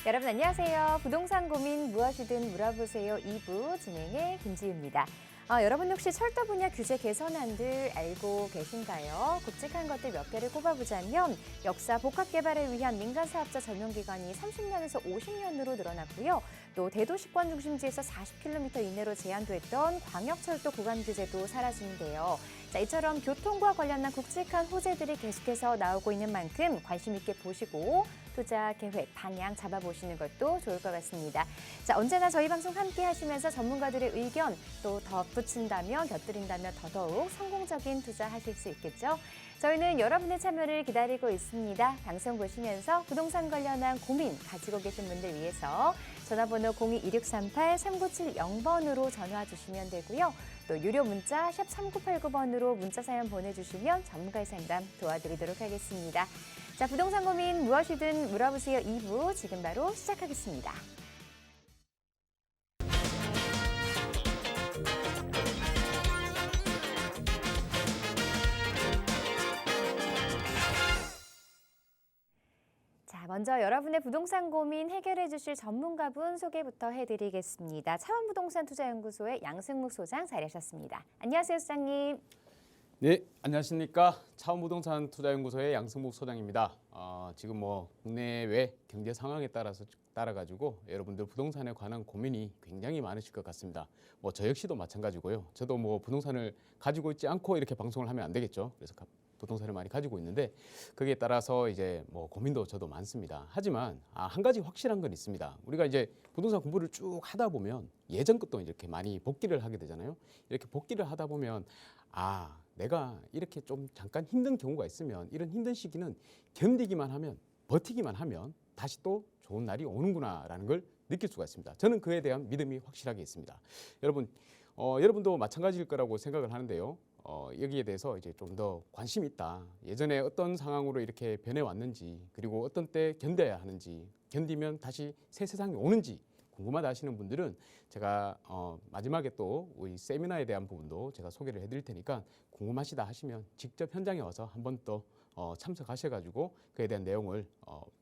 여러분 안녕하세요. 부동산 고민 무엇이든 물어보세요 2부 진행의 김지유입니다. 여러분 혹시 철도 분야 규제 개선안들 알고 계신가요? 굵직한 것들 몇 개를 꼽아보자면 역사 복합 개발을 위한 민간사업자 전용기간이 30년에서 50년으로 늘어났고요. 또 대도시권 중심지에서 40km 이내로 제한됐던 광역철도 구간 규제도 사라지는데요. 자, 이처럼 교통과 관련한 굵직한 호재들이 계속해서 나오고 있는 만큼 관심 있게 보시고 투자 계획, 방향 잡아보시는 것도 좋을 것 같습니다. 자, 언제나 저희 방송 함께 하시면서 전문가들의 의견 또 덧붙인다면, 곁들인다면 더더욱 성공적인 투자하실 수 있겠죠. 저희는 여러분의 참여를 기다리고 있습니다. 방송 보시면서 부동산 관련한 고민 가지고 계신 분들 위해서 전화번호 02-2638-3970번으로 전화 주시면 되고요. 또 유료 문자 샵 3989번으로 문자 사연 보내주시면 전문가의 상담 도와드리도록 하겠습니다. 자, 부동산 고민 무엇이든 물어보세요 2부 지금 바로 시작하겠습니다. 자, 먼저 여러분의 부동산 고민 해결해 주실 전문가분 소개부터 해드리겠습니다. 차원부동산투자연구소의 양승묵 소장 자리하셨습니다. 안녕하세요, 소장님. 네, 안녕하십니까. 차원부동산 투자연구소의 양승묵 소장입니다. 지금 국내외 경제 상황에 따라가지고 여러분들 부동산에 관한 고민이 굉장히 많으실 것 같습니다. 저 역시도 마찬가지고요. 저도 부동산을 가지고 있지 않고 이렇게 방송을 하면 안 되겠죠. 그래서 부동산을 많이 가지고 있는데 거기에 따라서 이제 고민도 저도 많습니다. 하지만 한 가지 확실한 건 있습니다. 우리가 이제 부동산 공부를 쭉 하다 보면 예전 것도 이렇게 많이 복기를 하게 되잖아요. 이렇게 복기를 하다 보면 내가 이렇게 좀 잠깐 힘든 경우가 있으면 이런 힘든 시기는 견디기만 하면, 버티기만 하면 다시 또 좋은 날이 오는구나라는 걸 느낄 수가 있습니다. 저는 그에 대한 믿음이 확실하게 있습니다. 여러분도 마찬가지일 거라고 생각을 하는데요. 여기에 대해서 이제 좀 더 관심이 있다. 예전에 어떤 상황으로 이렇게 변해왔는지, 그리고 어떤 때 견뎌야 하는지, 견디면 다시 새 세상이 오는지 궁금하다 하시는 분들은 제가 마지막에 또 우리 세미나에 대한 부분도 제가 소개를 해드릴 테니까 궁금하시다 하시면 직접 현장에 와서 한번 또 참석하셔가지고 그에 대한 내용을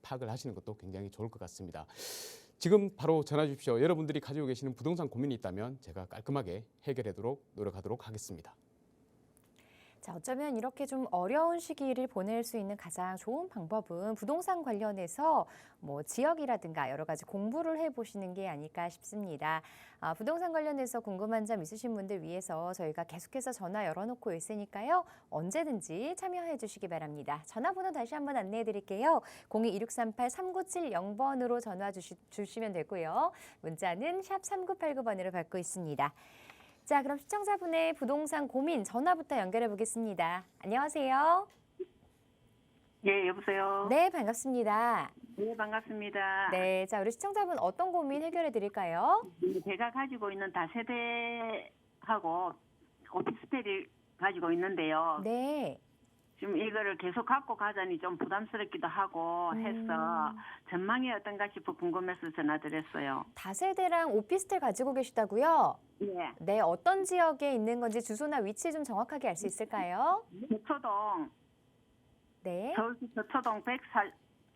파악을 하시는 것도 굉장히 좋을 것 같습니다. 지금 바로 전화 주십시오. 여러분들이 가지고 계시는 부동산 고민이 있다면 제가 깔끔하게 해결하도록 노력하도록 하겠습니다. 자, 어쩌면 이렇게 좀 어려운 시기를 보낼 수 있는 가장 좋은 방법은 부동산 관련해서 지역이라든가 여러 가지 공부를 해보시는 게 아닐까 싶습니다. 부동산 관련해서 궁금한 점 있으신 분들 위해서 저희가 계속해서 전화 열어놓고 있으니까요. 언제든지 참여해 주시기 바랍니다. 전화번호 다시 한번 안내해 드릴게요. 02-2638-3970번으로 전화 주시면 되고요. 문자는 샵 3989번으로 받고 있습니다. 자, 그럼 시청자분의 부동산 고민 전화부터 연결해 보겠습니다. 안녕하세요. 예, 여보세요. 네, 반갑습니다. 네, 반갑습니다. 네, 자, 우리 시청자분 어떤 고민 해결해 드릴까요? 제가 가지고 있는 다세대하고 오피스텔을 가지고 있는데요. 네. 지금 이거를 계속 갖고 가자니 좀 부담스럽기도 하고 해서 전망이 어떤가 싶어 궁금해서 전화드렸어요. 다세대랑 오피스텔 가지고 계시다고요? 예. 네, 어떤 지역에 있는 건지 주소나 위치 좀 정확하게 알 수 있을까요? 서초동, 네. 서울시 서초동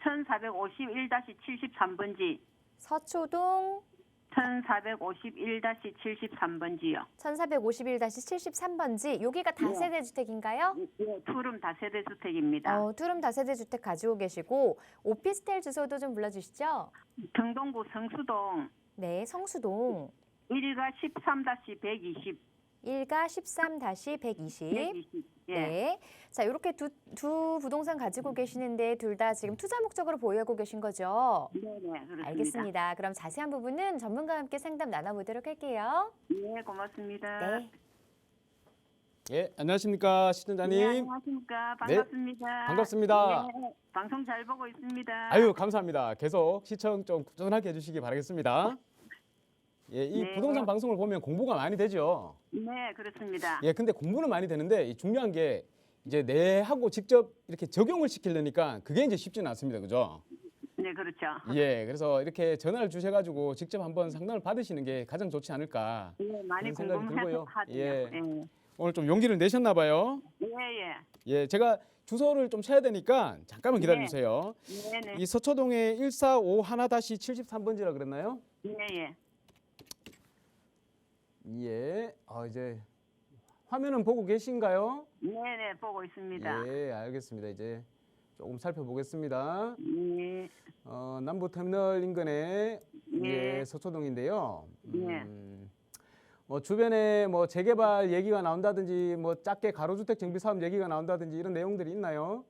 1451-73번지. 서초동 1451-73번지요. 1451-73번지. 여기가 다세대 주택인가요? 예, 투룸 다세대 주택입니다. 투룸 다세대 주택 가지고 계시고 오피스텔 주소도 좀 불러주시죠. 경동구 성수동 네, 성수동 1가 13-120. 1가 13-120. 120. 예. 네. 자, 이렇게 두 부동산 가지고 계시는데 둘 다 지금 투자 목적으로 보유하고 계신 거죠? 네, 그렇습니다. 알겠습니다. 그럼 자세한 부분은 전문가와 함께 상담 나눠보도록 할게요. 네, 고맙습니다. 네. 예, 안녕하십니까 시청자님. 네, 안녕하십니까. 반갑습니다. 반갑습니다. 네, 방송 잘 보고 있습니다. 아유, 감사합니다. 계속 시청 좀 꾸준하게 해주시기 바라겠습니다. 예, 이 네. 부동산 방송을 보면 공부가 많이 되죠. 네, 그렇습니다. 예, 근데 공부는 많이 되는데 이 중요한 게 이제 내하고 직접 이렇게 적용을 시키려니까 그게 이제 쉽지는 않습니다. 그죠? 네, 그렇죠. 예, 그래서 이렇게 전화를 주셔가지고 직접 한번 상담을 받으시는 게 가장 좋지 않을까. 네, 많이 그런 생각이 궁금해서 들고요. 하네요. 예. 예. 오늘 좀 용기를 내셨나 봐요. 예. 예, 제가 주소를 좀 쳐야 되니까 잠깐만 기다려 네. 주세요. 네네. 이 서초동에 145-73번지라 그랬나요? 예예. 예. 이제 화면은 보고 계신가요? 네네 보고 있습니다. 예, 알겠습니다. 이제 조금 살펴보겠습니다. 예. 남부터미널 인근의 예. 서초동인데요. 예. 뭐 주변에 뭐 재개발 얘기가 나온다든지 뭐 작게 가로주택 정비 사업 얘기가 나온다든지 이런 내용들이 있나요?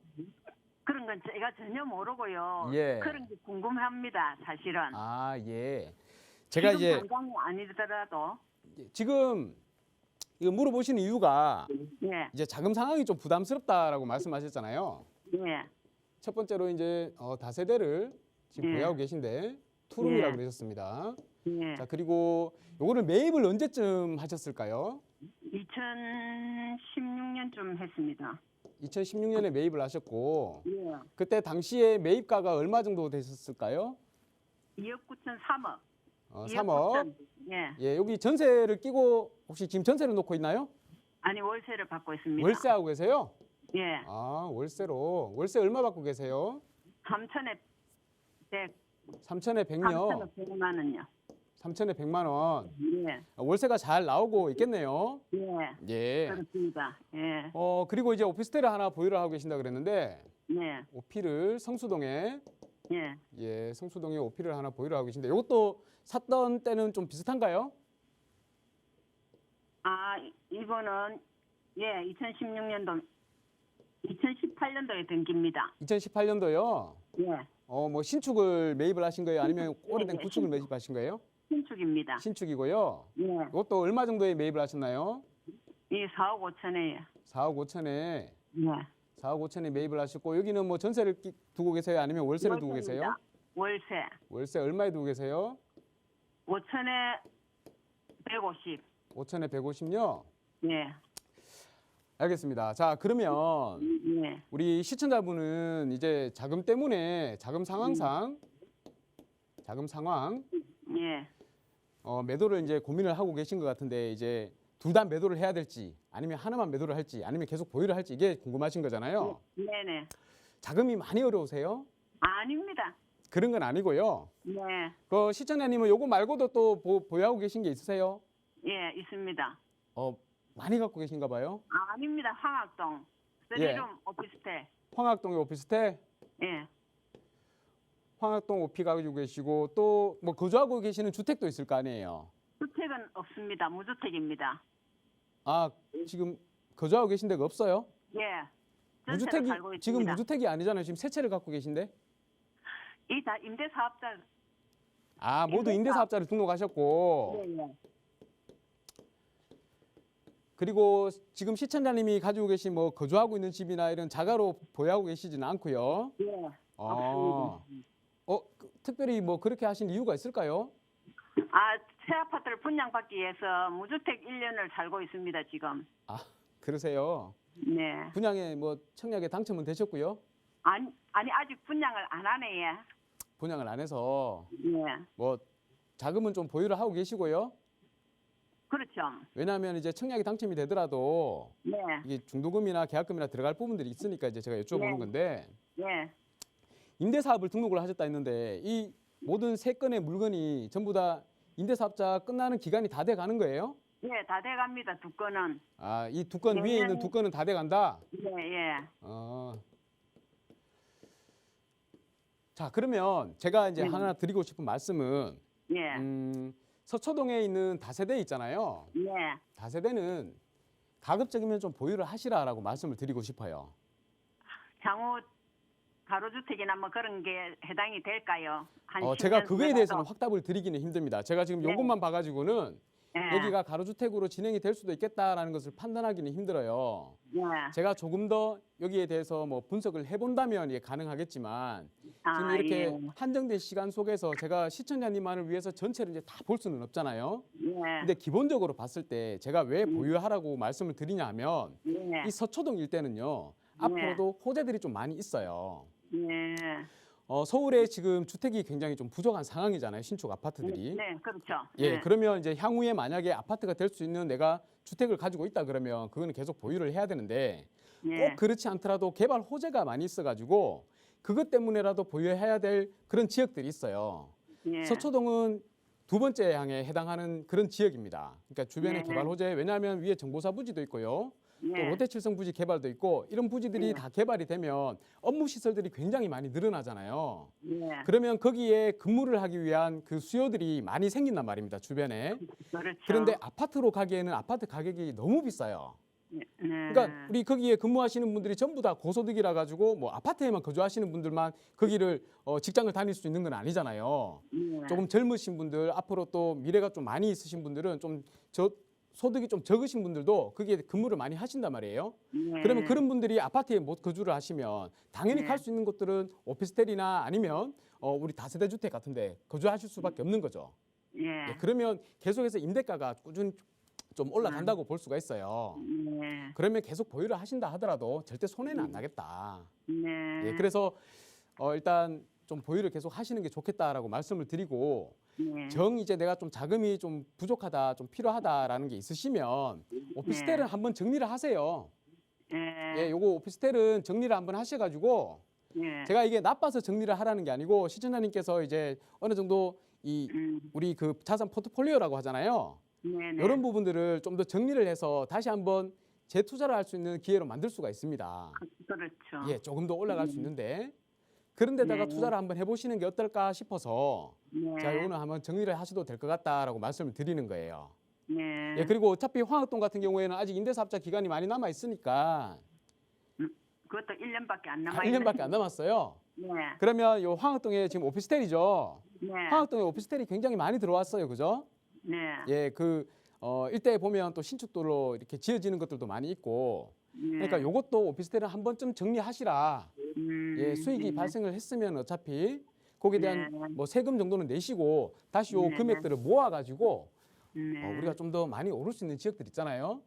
그런 건 제가 전혀 모르고요. 예. 그런 게 궁금합니다. 사실은. 아, 예. 제가 지금 이제 당장이 아니더라도. 지금 이거 물어보시는 이유가 예. 이제 자금 상황이 좀 부담스럽다라고 말씀하셨잖아요. 예. 첫 번째로 이제 다세대를 지금 예. 보유하고 계신데 투룸이라 예. 그러셨습니다. 예. 자, 그리고 요거를 매입을 언제쯤 하셨을까요? 2016년쯤 했습니다. 2016년에 매입을 하셨고 예. 그때 당시에 매입가가 얼마 정도 되셨을까요? 2억 9천 3억. 3억. 예. 예, 여기 전세를 끼고 혹시 지금 전세를 놓고 있나요? 아니 월세를 받고 있습니다. 월세하고 계세요? 예. 아, 월세로. 월세 얼마 받고 계세요? 3천에 100. 3천에 100요. 3천에 100만 원요. 3천에 100만 원. 예. 월세가 잘 나오고 있겠네요. 예. 예. 그렇습니다. 예. 그리고 이제 오피스텔을 하나 보유를 하고 계신다 그랬는데 네. 오피를 성수동에 예. 예, 성수동에 오피를 하나 보유를 하고 계신데 이것도 샀던 때는 좀 비슷한가요? 아, 이거는 예, 2016년도 2018년도에 등기입니다. 2018년도요. 예. 뭐 신축을 매입을 하신 거예요? 아니면 오래된 네, 구축을 매입하신 거예요? 신축입니다. 신축이고요. 예. 이것도 얼마 정도에 매입을 하셨나요? 이 4억 5천에요. 4억 5천에 예. 4억 5천에 매입을 하셨고 여기는 뭐 전세를 두고 계세요? 아니면 월세를 두고 계세요? 월세입니다. 월세. 월세 얼마에 두고 계세요? 5천에 150. 5천에 150요? 예. 알겠습니다. 자, 그러면 예. 우리 시청자분은 이제 자금 때문에 자금 상황 예. 매도를 이제 고민을 하고 계신 것 같은데 이제 둘 다 매도를 해야 될지 아니면 하나만 매도를 할지 아니면 계속 보유를 할지 이게 궁금하신 거잖아요. 네네. 자금이 많이 어려우세요? 아닙니다. 그런 건 아니고요. 네. 그 시청자님은 요거 말고도 또 보유하고 계신 게 있으세요? 예, 있습니다. 많이 갖고 계신가 봐요. 아닙니다. 황학동. 예. 3룸 오피스텔. 황학동의 오피스텔, 예. 황학동 오피 가지고 계시고 또 뭐 거주하고 계시는 주택도 있을 거 아니에요. 주택은 없습니다. 무주택입니다. 아, 지금 거주하고 계신 데가 없어요? 예. 전세로 무주택이 살고 있습니다. 지금 무주택이 아니잖아요. 지금 세 채를 갖고 계신데. 이 다 임대사업자. 아, 모두 임대사업자를 등록하셨고 예, 예. 그리고 지금 시청자님이 가지고 계신 뭐 거주하고 있는 집이나 이런 자가로 보유하고 계시지는 않고요. 예. 없습니다. 특별히 뭐 그렇게 하신 이유가 있을까요? 아, 새 아파트를 분양받기 위해서 무주택 1년을 살고 있습니다, 지금. 아, 그러세요. 네. 분양에 뭐 청약에 당첨은 되셨고요. 아니, 아직 분양을 안 하네, 예. 분양을 안 해서 예. 뭐 자금은 좀 보유를 하고 계시고요. 그렇죠. 왜냐하면 이제 청약이 당첨이 되더라도 네. 이게 중도금이나 계약금이나 들어갈 부분들이 있으니까 이제 제가 여쭤보는 네. 건데 예. 임대사업을 등록을 하셨다 했는데 이 모든 세 건의 물건이 전부 다 임대사업자 끝나는 기간이 다 돼 가는 거예요? 예, 다 돼갑니다, 두 건은. 아, 이 두 건 위에 있는 두 건은 다 돼 간다. 예, 예. 자, 그러면 제가 이제 네. 하나 드리고 싶은 말씀은 예. 서초동에 있는 다세대 있잖아요. 예. 다세대는 가급적이면 좀 보유를 하시라라고 말씀을 드리고 싶어요. 향후 가로주택이나 뭐 그런 게 해당이 될까요? 한 제가 10년 그거에 후에라도? 대해서는 확답을 드리기는 힘듭니다. 제가 지금 네. 요것만 봐가지고는 예. 여기가 가로주택으로 진행이 될 수도 있겠다라는 것을 판단하기는 힘들어요. 예. 제가 조금 더 여기에 대해서 뭐 분석을 해본다면 이게 가능하겠지만 지금 아, 이렇게 예. 한정된 시간 속에서 제가 시청자님만을 위해서 전체를 이제 다 볼 수는 없잖아요. 예. 근데 기본적으로 봤을 때 제가 왜 보유하라고 말씀을 드리냐 하면 예. 이 서초동 일대는요. 앞으로도 호재들이 좀 많이 있어요. 예. 서울에 지금 주택이 굉장히 좀 부족한 상황이잖아요. 신축 아파트들이. 네, 그렇죠. 예, 네. 그러면 이제 향후에 만약에 아파트가 될 수 있는 내가 주택을 가지고 있다 그러면 그거는 계속 보유를 해야 되는데 예. 꼭 그렇지 않더라도 개발 호재가 많이 있어가지고 그것 때문에라도 보유해야 될 그런 지역들이 있어요. 예. 서초동은 두 번째 항에 해당하는 그런 지역입니다. 그러니까 주변에 네. 개발 호재, 왜냐하면 위에 정보사 부지도 있고요. 또 예. 롯데칠성 부지 개발도 있고 이런 부지들이 예. 다 개발이 되면 업무 시설들이 굉장히 많이 늘어나잖아요. 예. 그러면 거기에 근무를 하기 위한 그 수요들이 많이 생긴단 말입니다. 주변에. 그렇죠. 그런데 아파트로 가기에는 아파트 가격이 너무 비싸요. 네. 그러니까 우리 거기에 근무하시는 분들이 전부 다 고소득이라 가지고 뭐 아파트에만 거주하시는 분들만 거기를 직장을 다닐 수 있는 건 아니잖아요. 예. 조금 젊으신 분들, 앞으로 또 미래가 좀 많이 있으신 분들은 좀 소득이 좀 적으신 분들도 거기에 근무를 많이 하신단 말이에요. 예. 그러면 그런 분들이 아파트에 못 거주를 하시면 당연히 네. 갈 수 있는 곳들은 오피스텔이나 아니면 우리 다세대 주택 같은데 거주하실 수밖에 없는 거죠. 예. 예, 그러면 계속해서 임대가가 꾸준히 좀 올라간다고 볼 수가 있어요. 예. 그러면 계속 보유를 하신다 하더라도 절대 손해는 안 나겠다. 네. 예, 그래서 일단 좀 보유를 계속 하시는 게 좋겠다라고 말씀을 드리고 예. 이제 내가 좀 자금이 좀 부족하다, 좀 필요하다라는 게 있으시면 오피스텔은 한번 정리를 하세요. 예. 예, 요거 오피스텔은 정리를 한번 하셔가지고 예. 제가 이게 나빠서 정리를 하라는 게 아니고 시청자님께서 이제 어느 정도 이 우리 그 자산 포트폴리오라고 하잖아요. 네네. 이런 부분들을 좀 더 정리를 해서 다시 한번 재투자를 할 수 있는 기회로 만들 수가 있습니다. 그렇죠. 예, 조금 더 올라갈 수 있는데 그런 데다가 네. 투자를 한번 해보시는 게 어떨까 싶어서 네. 자, 요거는 한번 정리를 하셔도 될 것 같다라고 말씀을 드리는 거예요. 네. 예, 그리고 어차피 황학동 같은 경우에는 아직 임대사업자 기간이 많이 남아 있으니까 그것도 1년밖에 안 남아 1년밖에 안 남았어요. 네. 그러면 요 황학동에 지금 오피스텔이죠. 네. 황학동에 오피스텔이 굉장히 많이 들어왔어요, 그죠? 네. 예, 그 일대에 보면 또 신축도로 이렇게 지어지는 것들도 많이 있고, 네. 그러니까 요것도 오피스텔은 한 번쯤 정리하시라. 예, 수익이 네. 발생을 했으면 어차피 거기에 대한 네. 뭐 세금 정도는 내시고 다시 요 네. 금액들을 모아가지고 네. 우리가 좀 더 많이 오를 수 있는 지역들 있잖아요.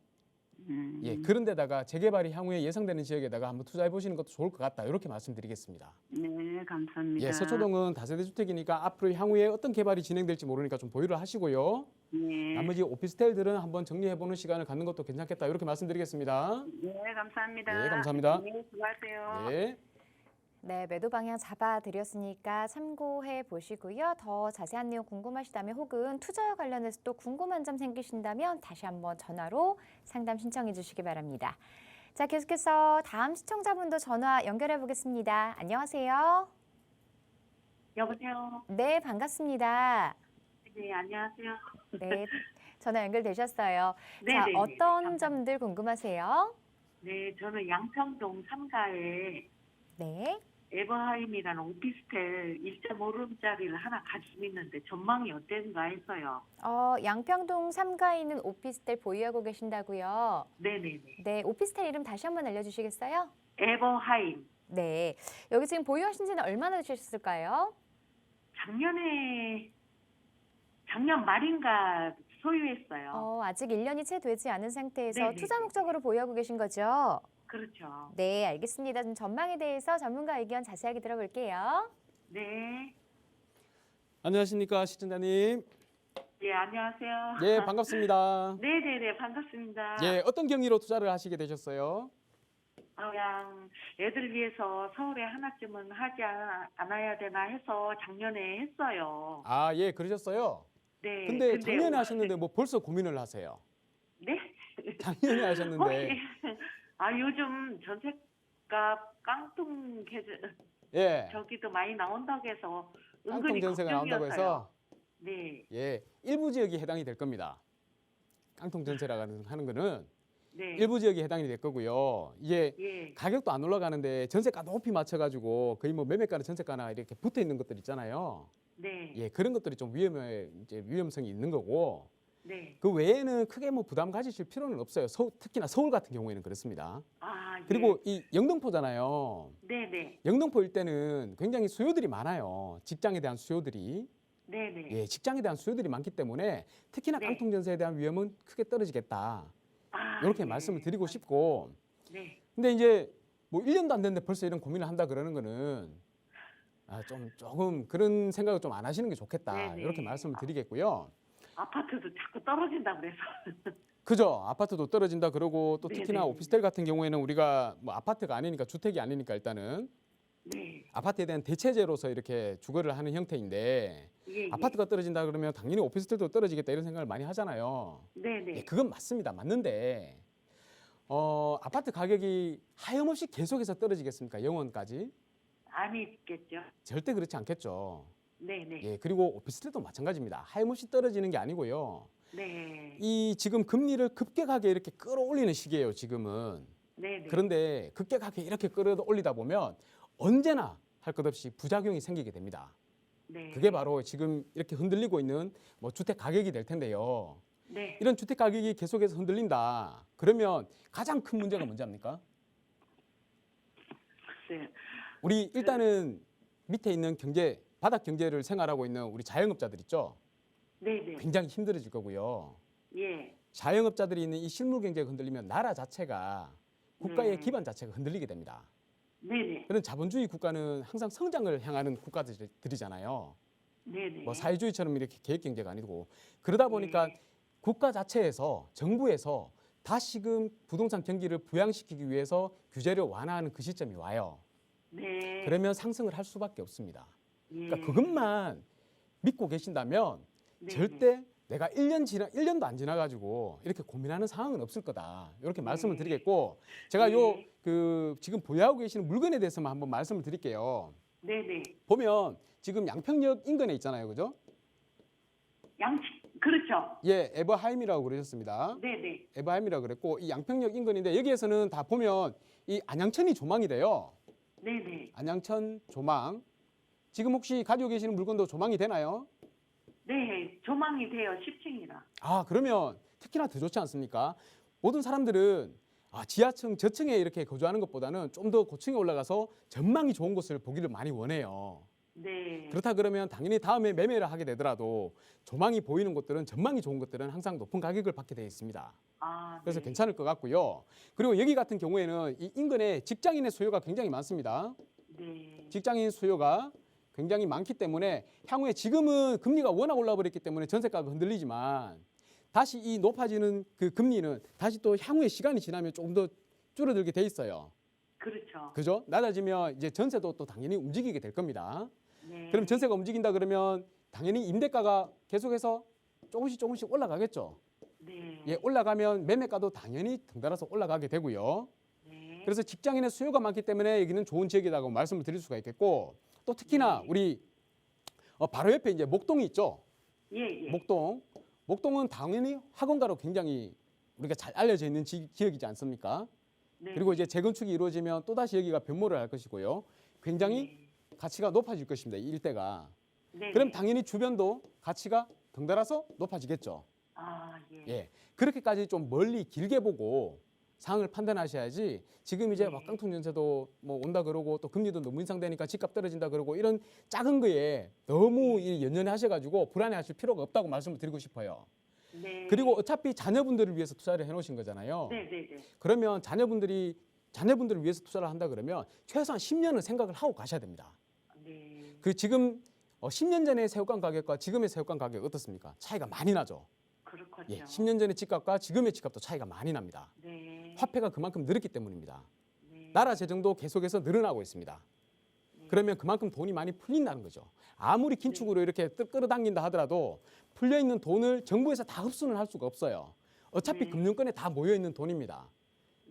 음. 예, 그런 데다가 재개발이 향후에 예상되는 지역에다가 한번 투자해 보시는 것도 좋을 것 같다. 이렇게 말씀드리겠습니다. 네, 감사합니다. 예, 서초동은 다세대 주택이니까 앞으로 향후에 어떤 개발이 진행될지 모르니까 좀 보유를 하시고요. 네. 나머지 오피스텔들은 한번 정리해 보는 시간을 갖는 것도 괜찮겠다. 이렇게 말씀드리겠습니다. 네, 감사합니다. 네, 감사합니다. 네, 수고하세요. 네. 네, 매도 방향 잡아드렸으니까 참고해 보시고요. 더 자세한 내용 궁금하시다면 혹은 투자와 관련해서 또 궁금한 점 생기신다면 다시 한번 전화로 상담 신청해 주시기 바랍니다. 자, 계속해서 다음 시청자분도 전화 연결해 보겠습니다. 안녕하세요. 여보세요. 네, 반갑습니다. 네, 안녕하세요. 네, 전화 연결되셨어요. 네, 자, 네, 네, 어떤 감사합니다. 점들 궁금하세요? 네, 저는 양평동 3가에 네. 에버하임이라는 오피스텔 1.5룸짜리를 하나 가지고 있는데 전망이 어땠는가 했어요. 양평동 3가에 있는 오피스텔 보유하고 계신다고요? 네네네. 네, 오피스텔 이름 다시 한번 알려주시겠어요? 에버하임. 네, 여기 지금 보유하신 지는 얼마나 되셨을까요? 작년 말인가 소유했어요. 아직 1년이 채 되지 않은 상태에서 네네. 투자 목적으로 보유하고 계신 거죠? 그렇죠. 네, 알겠습니다. 좀 전망에 대해서 전문가 의견 자세하게 들어볼게요. 네. 안녕하십니까, 시청자님. 예, 안녕하세요. 예, 반갑습니다. 네네네, 반갑습니다. 예, 어떤 경위로 투자를 하시게 되셨어요? 그냥 애들 위해서 서울에 하나쯤은 하지 않아야 되나 해서 작년에 했어요. 아, 예, 그러셨어요. 네. 근데 작년에 하셨는데 뭐 벌써 고민을 하세요? 네? 작년에 하셨는데. 혹시 요즘 전셋값 깡통 예. 저기도 많이 나온다고 해서 깡통 은근히 전세가 나온다고 걱정이었어요. 해서 네. 예, 일부 지역이 해당이 될 겁니다. 깡통 전세라고 하는 거는 네. 일부 지역이 해당이 될 거고요. 이게 예. 가격도 안 올라가는데 전세가 높이 맞춰가지고 거의 뭐 매매가나 전세가나 이렇게 붙어 있는 것들 있잖아요. 네. 예, 그런 것들이 좀 위험성이 있는 거고 네. 그 외에는 크게 뭐 부담 가지실 필요는 없어요. 특히나 서울 같은 경우에는 그렇습니다. 예. 그리고 이 영등포잖아요. 네네. 영등포 일대는 굉장히 수요들이 많아요. 직장에 대한 수요들이. 네네. 예, 직장에 대한 수요들이 많기 때문에 특히나 네. 깡통 전세에 대한 위험은 크게 떨어지겠다. 아, 이렇게 예. 말씀을 드리고 싶고. 네. 근데 이제 뭐 1년도 안 됐는데 벌써 이런 고민을 한다 그러는 거는 조금 그런 생각을 좀 안 하시는 게 좋겠다. 네네. 이렇게 말씀을 드리겠고요. 아파트도 자꾸 떨어진다 그래서. 그죠. 아파트도 떨어진다 그러고 또 네, 특히나 네. 오피스텔 같은 경우에는 우리가 뭐 아파트가 아니니까 주택이 아니니까 일단은 네. 아파트에 대한 대체제로서 이렇게 주거를 하는 형태인데 예, 예. 아파트가 떨어진다 그러면 당연히 오피스텔도 떨어지겠다 이런 생각을 많이 하잖아요. 네네. 예, 그건 맞습니다. 맞는데 아파트 가격이 하염없이 계속해서 떨어지겠습니까? 영원까지? 아니겠죠. 절대 그렇지 않겠죠. 네네. 예, 그리고 오피스텔도 마찬가지입니다. 하염없이 떨어지는 게 아니고요. 네. 이 지금 금리를 급격하게 이렇게 끌어올리는 시기예요, 지금은. 네네. 그런데 급격하게 이렇게 끌어올리다 보면 언제나 할 것 없이 부작용이 생기게 됩니다. 네. 그게 바로 지금 이렇게 흔들리고 있는 뭐 주택 가격이 될 텐데요. 네. 이런 주택 가격이 계속해서 흔들린다. 그러면 가장 큰 문제가 뭔지 압니까? 글쎄요. 우리 일단은 밑에 있는 바닥 경제를 생활하고 있는 우리 자영업자들 있죠. 네네. 굉장히 힘들어질 거고요. 예. 자영업자들이 있는 이 실물 경제가 흔들리면 나라 자체가 국가의 네. 기반 자체가 흔들리게 됩니다. 네네. 그런 자본주의 국가는 항상 성장을 향하는 국가들이잖아요. 네네. 뭐 사회주의처럼 이렇게 계획 경제가 아니고 그러다 보니까 네. 국가 자체에서 정부에서 다시금 부동산 경기를 부양시키기 위해서 규제를 완화하는 그 시점이 와요. 네. 그러면 상승을 할 수밖에 없습니다. 예. 그러니까 그것만 믿고 계신다면 네네. 절대 내가 1년도 안 지나가지고 이렇게 고민하는 상황은 없을 거다. 이렇게 말씀을 드리겠고 제가 네. 지금 보유하고 계시는 물건에 대해서만 한번 말씀을 드릴게요. 네네. 보면 지금 양평역 인근에 있잖아요. 그죠? 그렇죠. 예, 에버하임이라고 그러셨습니다. 네네. 에버하임이라고 그랬고 이 양평역 인근인데 여기에서는 다 보면 이 안양천이 조망이 돼요. 네네. 안양천 조망. 지금 혹시 가지고 계시는 물건도 조망이 되나요? 네. 조망이 돼요. 10층이라. 아, 그러면 특히나 더 좋지 않습니까? 모든 사람들은 지하층, 저층에 이렇게 거주하는 것보다는 좀 더 고층에 올라가서 전망이 좋은 곳을 보기를 많이 원해요. 네. 그렇다 그러면 당연히 다음에 매매를 하게 되더라도 조망이 보이는 곳들은 전망이 좋은 곳들은 항상 높은 가격을 받게 되어 있습니다. 아, 그래서 네. 괜찮을 것 같고요. 그리고 여기 같은 경우에는 이 인근에 직장인의 수요가 굉장히 많습니다. 네. 직장인 수요가 굉장히 많기 때문에 향후에 지금은 금리가 워낙 올라 버렸기 때문에 전세가가 흔들리지만 다시 이 높아지는 그 금리는 다시 또 향후에 시간이 지나면 조금 더 줄어들게 돼 있어요. 그렇죠. 그죠? 낮아지면 이제 전세도 또 당연히 움직이게 될 겁니다. 네. 그럼 전세가 움직인다 그러면 당연히 임대가가 계속해서 조금씩 올라가겠죠. 네. 예, 올라가면 매매가도 당연히 덩달아서 올라가게 되고요. 네. 그래서 직장인의 수요가 많기 때문에 여기는 좋은 지역이라고 말씀을 드릴 수가 있겠고 또 특히나 네. 우리 바로 옆에 이제 목동이 있죠. 예, 예. 목동은 당연히 학원가로 굉장히 우리가 잘 알려져 있는 지역이지 않습니까? 네. 그리고 이제 재건축이 이루어지면 또다시 여기가 변모를 할 것이고요. 굉장히 가치가 높아질 것입니다. 이 일대가. 네. 그럼 당연히 주변도 가치가 덩달아서 높아지겠죠. 아, 예. 예, 그렇게까지 좀 멀리 길게 보고 상황을 판단하셔야지 지금 이제 막 깡통 전세도 뭐 온다 그러고 또 금리도 너무 인상되니까 집값 떨어진다 그러고 이런 작은 거에 너무 연연해 하셔가지고 불안해하실 필요가 없다고 말씀을 드리고 싶어요. 네. 그리고 어차피 자녀분들을 위해서 투자를 해놓으신 거잖아요. 네, 네, 네. 그러면 자녀분들을 위해서 투자를 한다 그러면 최소한 10년은 생각을 하고 가셔야 됩니다. 네. 그 지금 10년 전의 새우깡 가격과 지금의 새우깡 가격 어떻습니까? 차이가 많이 나죠. 그렇군요. 예, 10년 전의 집값과 지금의 집값도 차이가 많이 납니다. 네. 화폐가 그만큼 늘었기 때문입니다. 네. 나라 재정도 계속해서 늘어나고 있습니다. 그러면 그만큼 돈이 많이 풀린다는 거죠. 아무리 긴축으로 이렇게 끌어당긴다 하더라도 풀려있는 돈을 정부에서 다 흡수는 할 수가 없어요. 어차피 네. 금융권에 다 모여있는 돈입니다.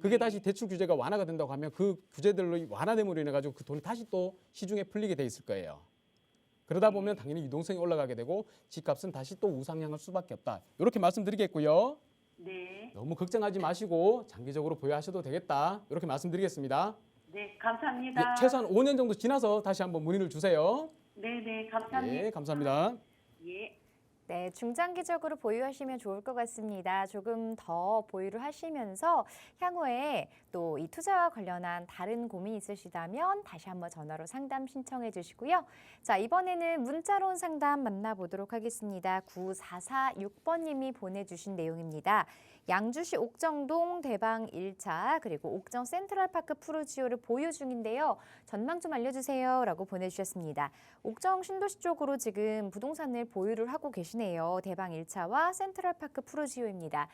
그게 다시 대출 규제가 완화가 된다고 하면 그 규제들로 완화됨으로 인해 가지고 그 돈이 다시 또 시중에 풀리게 돼 있을 거예요. 그러다 보면 당연히 유동성이 올라가게 되고 집값은 다시 또 우상향할 수밖에 없다. 이렇게 말씀드리겠고요. 네. 너무 걱정하지 마시고 장기적으로 보유하셔도 되겠다. 이렇게 말씀드리겠습니다. 네, 감사합니다. 예, 최소한 5년 정도 지나서 다시 한번 문의를 주세요. 네, 네, 감사합니다. 예, 감사합니다. 예. 네, 중장기적으로 보유하시면 좋을 것 같습니다. 조금 더 보유를 하시면서 향후에 또 이 투자와 관련한 다른 고민 있으시다면 다시 한번 전화로 상담 신청해 주시고요. 자, 이번에는 문자로 온 상담 만나보도록 하겠습니다. 9446번님이 보내주신 내용입니다. 양주시 옥정동 대방 1차 그리고 옥정 센트럴파크 푸르지오를 보유 중인데요. 전망 좀 알려주세요 라고 보내주셨습니다. 옥정 신도시 쪽으로 지금 부동산을 보유를 하고 계시네요. 대방 1차와 센트럴파크 푸르지오입니다.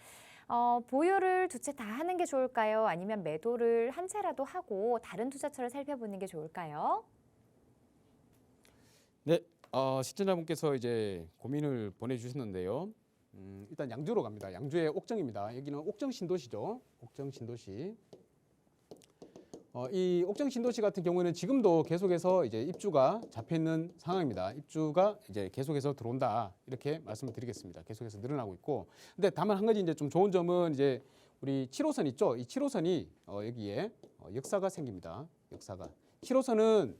보유를 두 채 다 하는 게 좋을까요? 아니면 매도를 한 채라도 하고 다른 투자처를 살펴보는 게 좋을까요? 네, 시청자분께서 이제 고민을 보내주셨는데요. 일단 양주로 갑니다. 양주의 옥정입니다. 여기는 옥정 신도시죠. 옥정 신도시. 이 옥정 신도시 같은 경우에는 지금도 계속해서 이제 입주가 잡혀 있는 상황입니다. 입주가 이제 계속해서 들어온다 이렇게 말씀을 드리겠습니다. 계속해서 늘어나고 있고, 근데 다만 한 가지 이제 좀 좋은 점은 이제 우리 7호선 있죠. 이 7호선이 여기에 역사가 생깁니다. 역사가 7호선은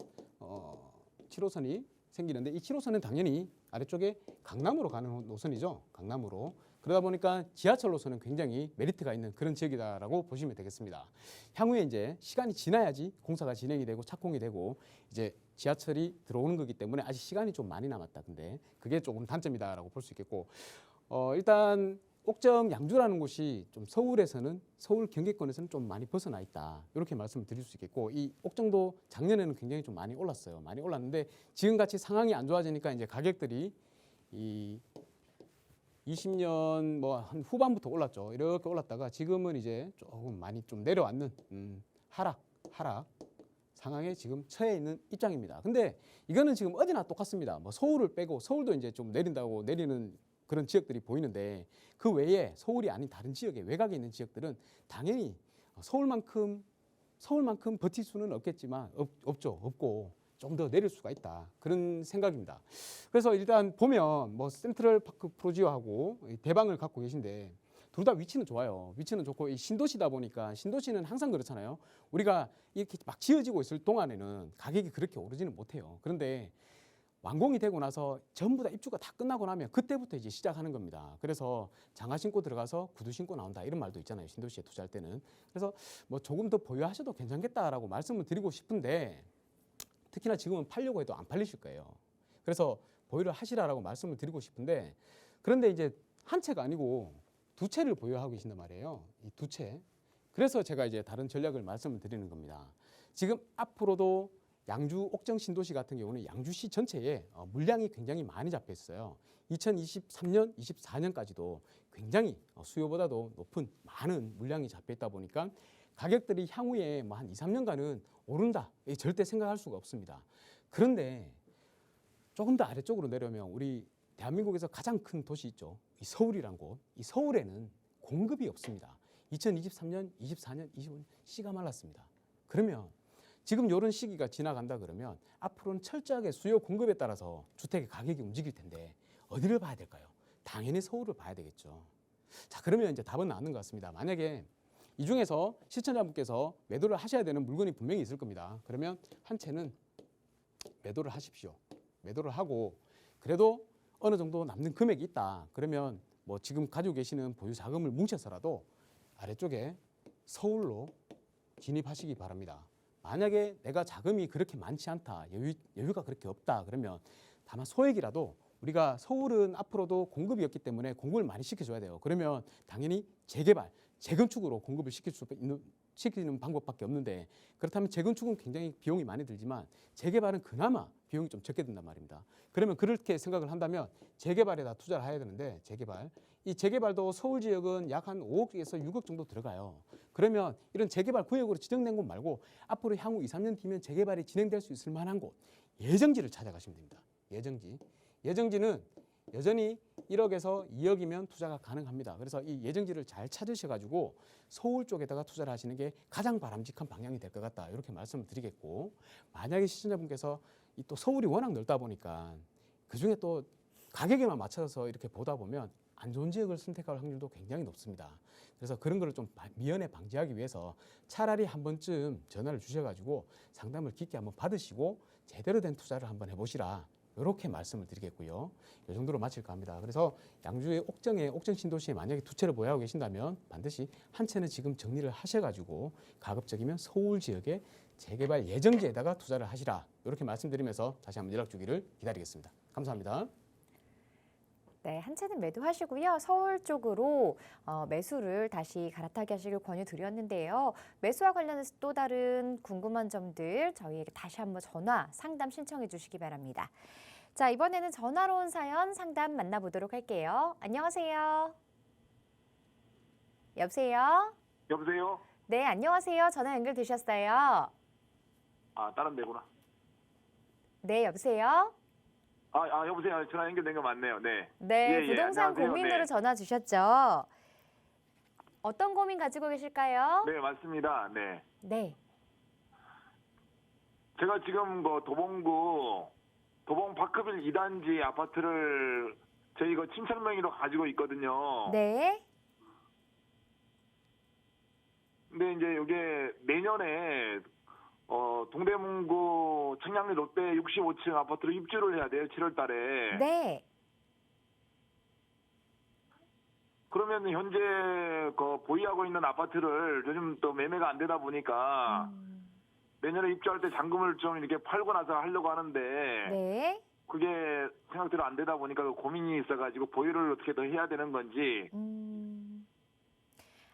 7호선이 생기는데 이 7호선은 당연히 아래쪽에 강남으로 가는 노선이죠. 강남으로. 그러다 보니까 지하철 노선은 굉장히 메리트가 있는 그런 지역이다라고 보시면 되겠습니다. 향후에 이제 시간이 지나야지 공사가 진행이 되고 착공이 되고 이제 지하철이 들어오는 거기 때문에 아직 시간이 좀 많이 남았다. 근데 그게 조금 단점이다라고 볼 수 있겠고, 일단 옥정 양주라는 곳이 좀 서울에서는 서울 경계권에서는 좀 많이 벗어나 있다. 이렇게 말씀을 드릴 수 있겠고, 이 옥정도 작년에는 굉장히 좀 많이 올랐어요. 많이 올랐는데 지금 같이 상황이 안 좋아지니까 이제 가격들이 이 20년 뭐 한 후반부터 올랐죠. 이렇게 올랐다가 지금은 이제 조금 많이 좀 내려왔는 하락 상황에 지금 처해 있는 입장입니다. 근데 이거는 지금 어디나 똑같습니다. 뭐 서울을 빼고 서울도 이제 좀 내린다고 내리는 그런 지역들이 보이는데 그 외에 서울이 아닌 다른 지역에 외곽에 있는 지역들은 당연히 서울만큼 버틸 수는 없겠지만 없고 좀 더 내릴 수가 있다. 그런 생각입니다. 그래서 일단 보면 뭐 센트럴파크 프로지오하고 대방을 갖고 계신데 둘 다 위치는 좋아요. 위치는 좋고 이 신도시다 보니까 신도시는 항상 그렇잖아요. 우리가 이렇게 막 지어지고 있을 동안에는 가격이 그렇게 오르지는 못해요. 그런데 완공이 되고 나서 전부 다 입주가 다 끝나고 나면 그때부터 이제 시작하는 겁니다. 그래서 장화 신고 들어가서 구두 신고 나온다 이런 말도 있잖아요. 신도시에 투자할 때는. 그래서 뭐 조금 더 보유하셔도 괜찮겠다라고 말씀을 드리고 싶은데 특히나 지금은 팔려고 해도 안 팔리실 거예요. 그래서 보유를 하시라라고 말씀을 드리고 싶은데 그런데 이제 한 채가 아니고 두 채를 보유하고 계신단 말이에요. 이 두 채. 그래서 제가 이제 다른 전략을 말씀을 드리는 겁니다. 지금 앞으로도 양주 옥정 신도시 같은 경우는 양주시 전체에 물량이 굉장히 많이 잡혀 있어요. 2023년, 24년까지도 굉장히 수요보다도 높은 많은 물량이 잡혀 있다 보니까 가격들이 향후에 뭐 한 2, 3년간은 오른다. 절대 생각할 수가 없습니다. 그런데 조금 더 아래쪽으로 내려오면 우리 대한민국에서 가장 큰 도시 있죠. 이 서울이란 곳. 이 서울에는 공급이 없습니다. 2023년, 24년, 25년 씨가 말랐습니다. 그러면 지금 이런 시기가 지나간다 그러면 앞으로는 철저하게 수요 공급에 따라서 주택의 가격이 움직일 텐데 어디를 봐야 될까요? 당연히 서울을 봐야 되겠죠. 자, 그러면 이제 답은 나오는 것 같습니다. 만약에 이 중에서 시청자분께서 매도를 하셔야 되는 물건이 분명히 있을 겁니다. 그러면 한 채는 매도를 하십시오. 매도를 하고 그래도 어느 정도 남는 금액이 있다. 그러면 뭐 지금 가지고 계시는 보유 자금을 뭉쳐서라도 아래쪽에 서울로 진입하시기 바랍니다. 만약에 내가 자금이 그렇게 많지 않다, 여유가 그렇게 없다 그러면 다만 소액이라도 우리가 서울은 앞으로도 공급이 없기 때문에 공급을 많이 시켜줘야 돼요. 그러면 당연히 재개발, 재건축으로 공급을 시키는 방법밖에 없는데 그렇다면 재건축은 굉장히 비용이 많이 들지만 재개발은 그나마 비용이 좀 적게 든단 말입니다. 그러면 그렇게 생각을 한다면 재개발에다 투자를 해야 되는데 이 재개발도 서울 지역은 약 한 5억에서 6억 정도 들어가요. 그러면 이런 재개발 구역으로 지정된 곳 말고 앞으로 향후 2, 3년 뒤면 재개발이 진행될 수 있을 만한 곳 예정지를 찾아가시면 됩니다. 예정지는 여전히 1억에서 2억이면 투자가 가능합니다. 그래서 이 예정지를 잘 찾으셔가지고 서울 쪽에다가 투자를 하시는 게 가장 바람직한 방향이 될 것 같다. 이렇게 말씀을 드리겠고 만약에 시청자분께서 또 서울이 워낙 넓다 보니까 그중에 또 가격에만 맞춰서 이렇게 보다 보면 안 좋은 지역을 선택할 확률도 굉장히 높습니다. 그래서 그런 거를 좀 미연에 방지하기 위해서 차라리 한 번쯤 전화를 주셔가지고 상담을 깊게 한번 받으시고 제대로 된 투자를 한번 해보시라. 이렇게 말씀을 드리겠고요. 이 정도로 마칠까 합니다. 그래서 양주의 옥정 신도시에 만약에 두 채를 보유하고 계신다면 반드시 한 채는 지금 정리를 하셔가지고 가급적이면 서울 지역의 재개발 예정지에다가 투자를 하시라. 이렇게 말씀드리면서 다시 한번 연락 주기를 기다리겠습니다. 감사합니다. 네, 한 채는 매도하시고요. 서울 쪽으로 매수를 다시 갈아타게 하시길 권유드렸는데요. 매수와 관련해서 또 다른 궁금한 점들 저희에게 다시 한번 전화 상담 신청해 주시기 바랍니다. 자, 이번에는 전화로 온 사연 상담 만나보도록 할게요. 안녕하세요. 여보세요? 여보세요? 네, 안녕하세요. 전화 연결되셨어요. 아, 다른 데구나. 네, 여보세요? 여보세요. 전화 연결된 거 맞네요. 네. 네, 예, 예, 부동산 안녕하세요. 고민으로 네. 전화 주셨죠? 어떤 고민 가지고 계실까요? 네, 맞습니다. 네. 네. 제가 지금 도봉구 도봉 파크빌 2단지 아파트를 저희 친척 명의로 가지고 있거든요. 네. 근데 이제 이게 내년에 동대문구 청량리 롯데 65층 아파트로 입주를 해야 돼요. 7월 달에. 네. 그러면 현재 보유하고 있는 아파트를 요즘 또 매매가 안 되다 보니까 내년에 입주할 때 잔금을 좀 이렇게 팔고 나서 하려고 하는데 네. 그게 생각대로 안 되다 보니까 고민이 있어가지고 보유를 어떻게 더 해야 되는 건지.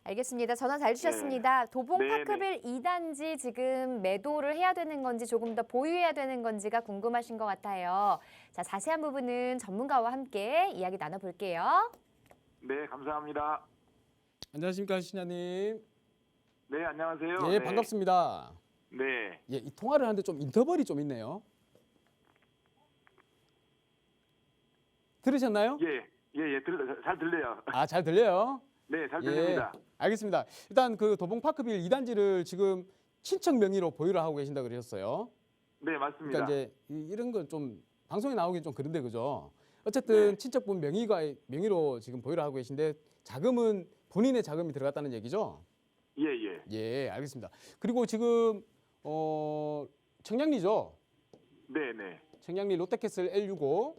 알겠습니다. 전화 잘 주셨습니다. 도봉 네, 파크빌 2단지 지금 매도를 해야 되는 건지 조금 더 보유해야 되는 건지가 궁금하신 것 같아요. 자, 자세한 부분은 전문가와 함께 이야기 나눠볼게요. 네, 감사합니다. 안녕하십니까 신야님. 네, 안녕하세요. 예, 네. 반갑습니다. 네. 예, 이 통화를 하는데 좀 인터벌이 좀 있네요. 들으셨나요? 잘 들려요. 아, 잘 들려요? 네, 잘 예, 들립니다. 알겠습니다. 일단 그 도봉 파크빌 2단지를 지금 친척 명의로 보유를 하고 계신다 그러셨어요. 네, 맞습니다. 그러니까 이제 이런 건 좀 방송에 나오긴 좀 그런데 그죠? 어쨌든 네. 친척분 명의로 지금 보유를 하고 계신데 자금은 본인의 자금이 들어갔다는 얘기죠? 예, 예. 예, 알겠습니다. 그리고 지금 청량리죠? 네, 네. 청량리 롯데캐슬 L65.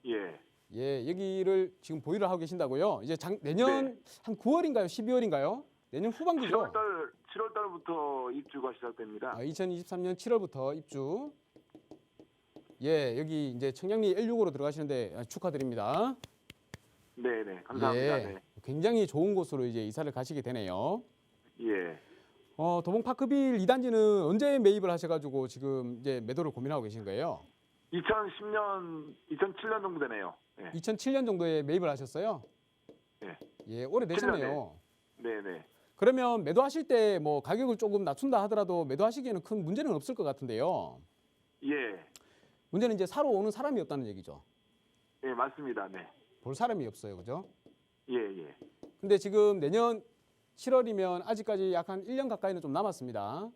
예. 예, 여기를 지금 보유를 하고 계신다고요? 이제 내년 네. 한 9월인가요? 12월인가요? 내년 후반기죠? 7월 달부터 입주가 시작됩니다. 2023년 7월부터 입주. 예, 여기 이제 청량리 L65로 들어가시는데 축하드립니다. 네, 네. 감사합니다. 예, 네. 굉장히 좋은 곳으로 이제 이사를 가시게 되네요. 예. 도봉 파크빌 2단지는 언제 매입을 하셔가지고 지금 이제 매도를 고민하고 계신 거예요? 2007년 정도 되네요. 예. 2007년 정도에 매입을 하셨어요? 예. 예, 오래되셨네요. 네, 네. 그러면 매도하실 때 뭐 가격을 조금 낮춘다 하더라도 매도하시기에는 큰 문제는 없을 것 같은데요. 예. 문제는 이제 사러 오는 사람이 없다는 얘기죠. 예, 맞습니다. 네. 볼 사람이 없어요. 그죠? 예, 예. 근데 지금 내년 7월이면 아직까지 약 한 1년 가까이는 좀 남았습니다.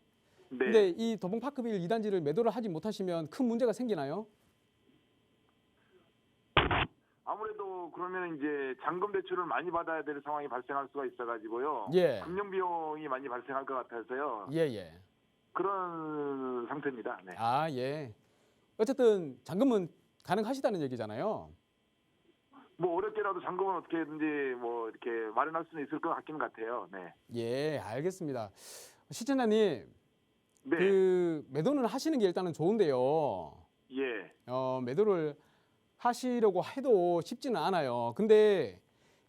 네. 근데 이 도봉 파크빌 2단지를 매도를 하지 못하시면 큰 문제가 생기나요? 아무래도 그러면 이제 잔금 대출을 많이 받아야 될 상황이 발생할 수가 있어가지고요. 예. 금융 비용이 많이 발생할 것 같아서요. 예, 예. 그런 상태입니다. 네. 아, 예. 어쨌든 잔금은 가능하시다는 얘기잖아요. 뭐 어렵게라도 잔금은 어떻게든지 뭐 이렇게 마련할 수는 있을 것 같기는 같아요. 네. 예, 알겠습니다. 시청자님, 네. 그 매도는 하시는 게 일단은 좋은데요. 예. 매도를 하시려고 해도 쉽지는 않아요. 근데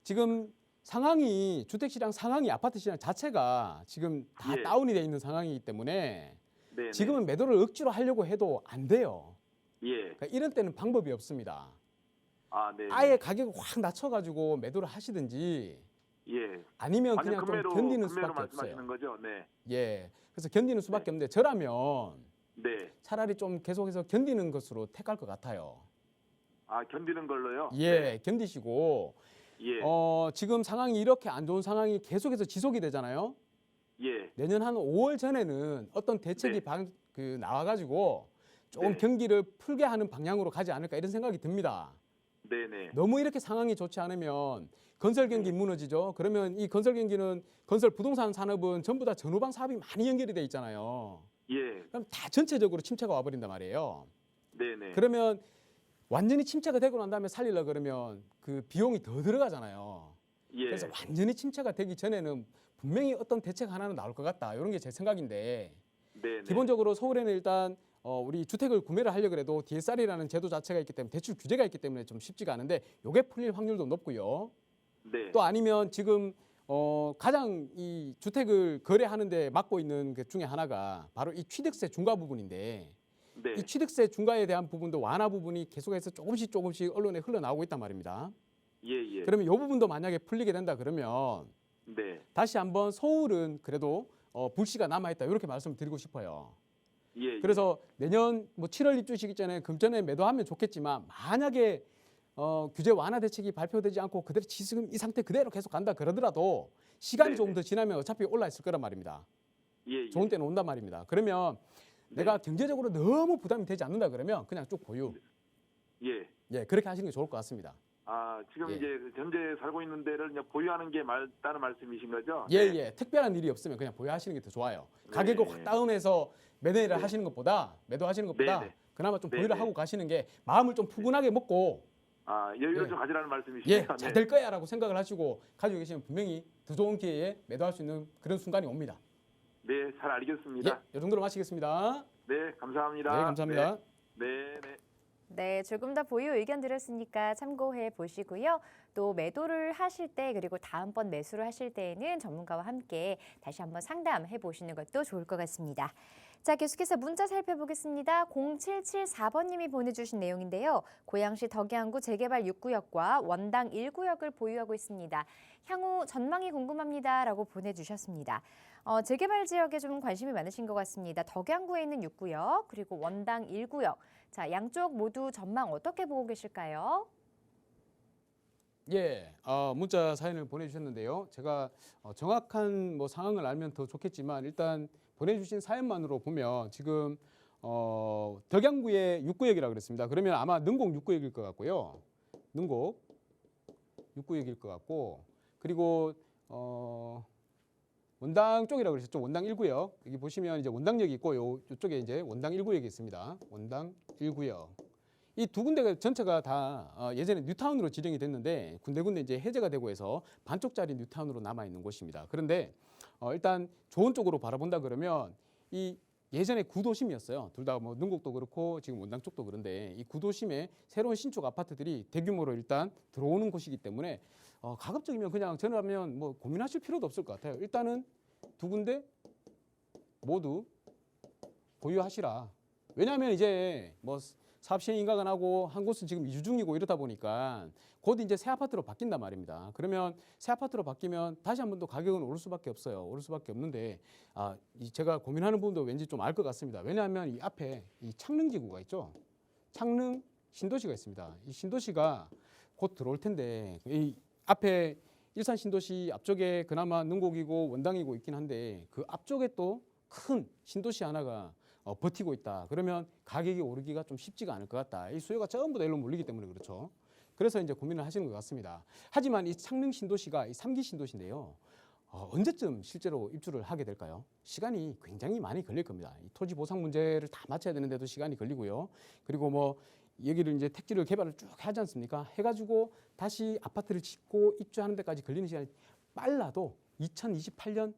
지금 상황이 주택시장 상황이 아파트 시장 자체가 지금 다 예. 다운이 돼 있는 상황이기 때문에 네. 지금은 매도를 억지로 하려고 해도 안 돼요. 예. 그러니까 이런 때는 방법이 없습니다. 아, 네. 아예 가격을 확 낮춰가지고 매도를 하시든지 예. 아니면 완전 그냥 금매로 좀 견디는 금매로 수밖에 말씀하시는 없어요. 거죠? 네. 예, 그래서 견디는 수밖에 없는데 저라면 네. 차라리 좀 계속해서 견디는 것으로 택할 것 같아요. 아, 견디는 걸로요? 예, 네. 견디시고 예. 지금 상황이 이렇게 안 좋은 상황이 계속해서 지속이 되잖아요. 예. 내년 한 5월 전에는 어떤 대책이 네. 나와가지고 조금 네. 경기를 풀게 하는 방향으로 가지 않을까 이런 생각이 듭니다. 네, 네. 너무 이렇게 상황이 좋지 않으면 건설 경기 무너지죠. 그러면 이 건설 경기는 건설 부동산 산업은 전부 다 전후방 사업이 많이 연결이 돼 있잖아요. 예. 그럼 다 전체적으로 침체가 와버린단 말이에요. 네, 네. 그러면 완전히 침체가 되고 난 다음에 살리려 그러면 그 비용이 더 들어가잖아요. 예. 그래서 완전히 침체가 되기 전에는 분명히 어떤 대책 하나는 나올 것 같다. 이런 게 제 생각인데 네, 네. 기본적으로 서울에는 일단 우리 주택을 구매를 하려고 해도 DSR이라는 제도 자체가 있기 때문에 대출 규제가 있기 때문에 좀 쉽지가 않은데 요게 풀릴 확률도 높고요. 네. 또 아니면 지금 가장 이 주택을 거래하는데 막고 있는 그 중에 하나가 바로 이 취득세 중과 부분인데 네. 이 취득세 중과에 대한 부분도 완화 부분이 계속해서 조금씩 언론에 흘러나오고 있단 말입니다. 예, 예. 그러면 이 부분도 만약에 풀리게 된다 그러면 네. 다시 한번 서울은 그래도 불씨가 남아있다 이렇게 말씀을 드리고 싶어요. 예. 그래서 내년 뭐 7월 입주 시기 전에 금전에 매도하면 좋겠지만 만약에 규제 완화 대책이 발표되지 않고 그대로 지금 이 상태 그대로 계속 간다 그러더라도 시간이 네, 조금 네. 더 지나면 어차피 올라 있을 거란 말입니다. 예. 예. 좋은 때는 온단 말입니다. 그러면 네. 내가 경제적으로 너무 부담이 되지 않는다 그러면 그냥 쭉 보유. 예. 예, 그렇게 하시는 게 좋을 것 같습니다. 아, 지금 예. 이제 현재 살고 있는 데를 그냥 보유하는 게 맞다는 말씀이신 거죠? 예, 네. 예. 특별한 일이 없으면 그냥 보유하시는 게 더 좋아요. 가격을 네. 확 다운해서 매도를 네. 하시는 것보다 매도하시는 것보다 네, 네. 그나마 좀 네, 보유를 네. 하고 가시는 게 마음을 좀 푸근하게 먹고 아, 여유를 예. 좀 가지라는 예, 말씀이시죠? 잘 될 거야라고 생각을 하시고 가지고 계시면 분명히 더 좋은 기회에 매도할 수 있는 그런 순간이 옵니다. 네, 잘 예, 알겠습니다. 이 정도로 마치겠습니다. 네, 감사합니다. 네, 감사합니다. 네, 네. 네, 조금 더 보유 의견 들었으니까 참고해 보시고요. 또 매도를 하실 때 그리고 다음번 매수를 하실 때에는 전문가와 함께 다시 한번 상담해 보시는 것도 좋을 것 같습니다. 자, 계속해서 문자 살펴보겠습니다. 0774번님이 보내주신 내용인데요. 고양시 덕양구 재개발 6구역과 원당 1구역을 보유하고 있습니다. 향후 전망이 궁금합니다라고 보내주셨습니다. 재개발 지역에 좀 관심이 많으신 것 같습니다. 덕양구에 있는 6구역 그리고 원당 1구역. 자, 양쪽 모두 전망 어떻게 보고 계실까요? 예, 문자 사연을 보내주셨는데요. 제가 정확한 뭐 상황을 알면 더 좋겠지만 일단 보내주신 사연만으로 보면 지금 덕양구의 6구역이라고 그랬습니다. 그러면 아마 능곡 6구역일 것 같고요. 능곡 6구역일 것 같고 그리고 원당 쪽이라고 그러셨죠. 원당 1구역. 여기 보시면 이제 원당역이 있고 이쪽에 이제 원당 1구역이 있습니다. 원당 1구역. 이 두 군데가 전체가 다 예전에 뉴타운으로 지정이 됐는데 군데군데 이제 해제가 되고 해서 반쪽짜리 뉴타운으로 남아 있는 곳입니다. 그런데 일단 좋은 쪽으로 바라본다 그러면 이 예전에 구도심이었어요. 둘 다 뭐 능곡도 그렇고 지금 원당 쪽도 그런데 이 구도심에 새로운 신축 아파트들이 대규모로 일단 들어오는 곳이기 때문에 가급적이면 그냥 저는 뭐 고민하실 필요도 없을 것 같아요. 일단은 두 군데 모두 보유하시라. 왜냐하면 이제 뭐 사업 시행 인가가 나고 한 곳은 지금 이주 중이고 이러다 보니까 곧 이제 새 아파트로 바뀐단 말입니다. 그러면 새 아파트로 바뀌면 다시 한 번 더 가격은 오를 수밖에 없어요. 오를 수밖에 없는데 제가 고민하는 부분도 왠지 좀 알 것 같습니다. 왜냐하면 이 앞에 이 창릉지구가 있죠. 창릉 신도시가 있습니다. 이 신도시가 곧 들어올 텐데 이 앞에 일산 신도시 앞쪽에 그나마 능곡이고 원당이고 있긴 한데 그 앞쪽에 또 큰 신도시 하나가 버티고 있다. 그러면 가격이 오르기가 좀 쉽지가 않을 것 같다. 이 수요가 전부 다 일로 몰리기 때문에 그렇죠. 그래서 이제 고민을 하시는 것 같습니다. 하지만 이 창릉 신도시가 이 3기 신도시인데요. 언제쯤 실제로 입주를 하게 될까요? 시간이 굉장히 많이 걸릴 겁니다. 이 토지 보상 문제를 다 맞춰야 되는데도 시간이 걸리고요. 그리고 뭐 여기를 이제 택지를 개발을 쭉 하지 않습니까? 해가지고 다시 아파트를 짓고 입주하는 데까지 걸리는 시간이 빨라도 2028년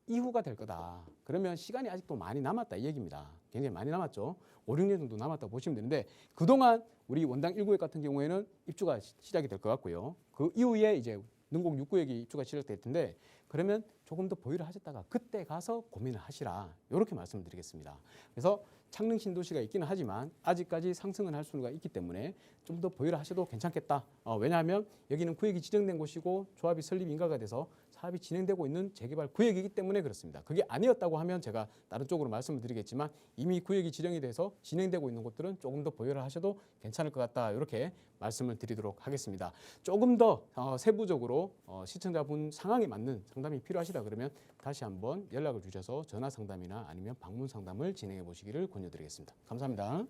이후가 될 거다. 그러면 시간이 아직도 많이 남았다 이 얘기입니다. 굉장히 많이 남았죠. 5, 6년 정도 남았다고 보시면 되는데 그동안 우리 원당 1구역 같은 경우에는 입주가 시작이 될 것 같고요. 그 이후에 이제 능곡 6구역이 입주가 시작될 텐데 그러면 조금 더 보유를 하셨다가 그때 가서 고민을 하시라. 이렇게 말씀을 드리겠습니다. 그래서 창릉 신도시가 있기는 하지만 아직까지 상승은 할 수가 있기 때문에 좀 더 보유를 하셔도 괜찮겠다. 왜냐하면 여기는 구역이 지정된 곳이고 조합이 설립 인가가 돼서 사업이 진행되고 있는 재개발 구역이기 때문에 그렇습니다. 그게 아니었다고 하면 제가 다른 쪽으로 말씀을 드리겠지만 이미 구역이 지정이 돼서 진행되고 있는 곳들은 조금 더 보유를 하셔도 괜찮을 것 같다. 이렇게 말씀을 드리도록 하겠습니다. 조금 더 세부적으로 시청자분 상황에 맞는 상담이 필요하시다 그러면 다시 한번 연락을 주셔서 전화 상담이나 아니면 방문 상담을 진행해 보시기를 권유드리겠습니다. 감사합니다.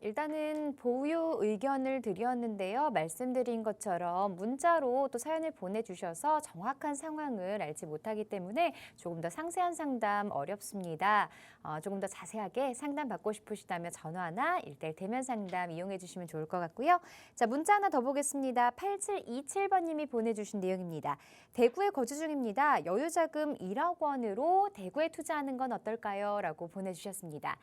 일단은 보유 의견을 드렸는데요. 말씀드린 것처럼 문자로 또 사연을 보내주셔서 정확한 상황을 알지 못하기 때문에 조금 더 상세한 상담 어렵습니다. 조금 더 자세하게 상담 받고 싶으시다면 전화나 1:1 대면 상담 이용해 주시면 좋을 것 같고요. 자, 문자 하나 더 보겠습니다. 8727번님이 보내주신 내용입니다. 대구에 거주 중입니다. 여유자금 1억 원으로 대구에 투자하는 건 어떨까요? 라고 보내주셨습니다.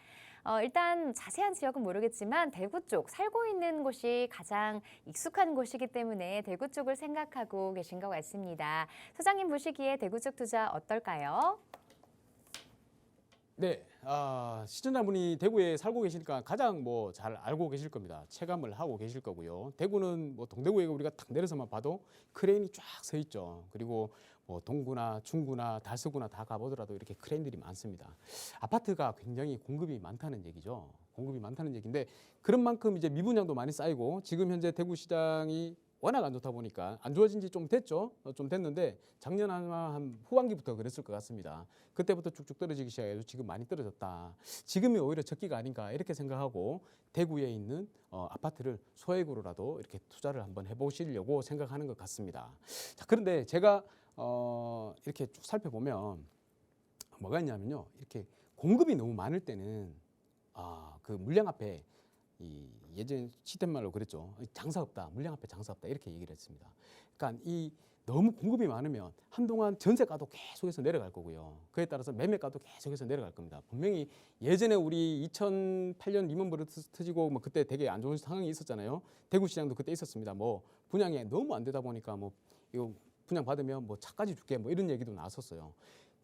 일단 자세한 지역은 모르겠지만 대구 쪽 살고 있는 곳이 가장 익숙한 곳이기 때문에 대구 쪽을 생각하고 계신 것 같습니다. 소장님 보시기에 대구 쪽 투자 어떨까요? 네, 시청자분이 대구에 살고 계시니까 가장 뭐 잘 알고 계실 겁니다. 체감을 하고 계실 거고요. 대구는 뭐 동대구에 우리가 탁 내려서만 봐도 크레인이 쫙 서 있죠. 그리고 뭐 동구나 중구나 달서구나 다 가보더라도 이렇게 크레인들이 많습니다. 아파트가 굉장히 공급이 많다는 얘기죠. 공급이 많다는 얘기인데 그런 만큼 이제 미분양도 많이 쌓이고 지금 현재 대구시장이 워낙 안 좋다 보니까 안 좋아진 지 좀 됐죠. 좀 됐는데 작년 한 후반기부터 그랬을 것 같습니다. 그때부터 쭉쭉 떨어지기 시작해서 지금 많이 떨어졌다. 지금이 오히려 적기가 아닌가 이렇게 생각하고 대구에 있는 아파트를 소액으로라도 이렇게 투자를 한번 해보시려고 생각하는 것 같습니다. 자, 그런데 제가 이렇게 쭉 살펴보면 뭐가 있냐면요. 이렇게 공급이 너무 많을 때는 그 물량 앞에 예전 시대말로 그랬죠. 장사 없다, 물량 앞에 장사 없다 이렇게 얘기를 했습니다. 그러니까 이 너무 공급이 많으면 한동안 전세가도 계속해서 내려갈 거고요. 그에 따라서 매매가도 계속해서 내려갈 겁니다. 분명히 예전에 우리 2008년 리먼브러스 터지고 뭐 그때 되게 안 좋은 상황이 있었잖아요. 대구 시장도 그때 있었습니다. 뭐 분양이 너무 안 되다 보니까 뭐 이거 분양 받으면 뭐 차까지 줄게 뭐 이런 얘기도 나왔었어요.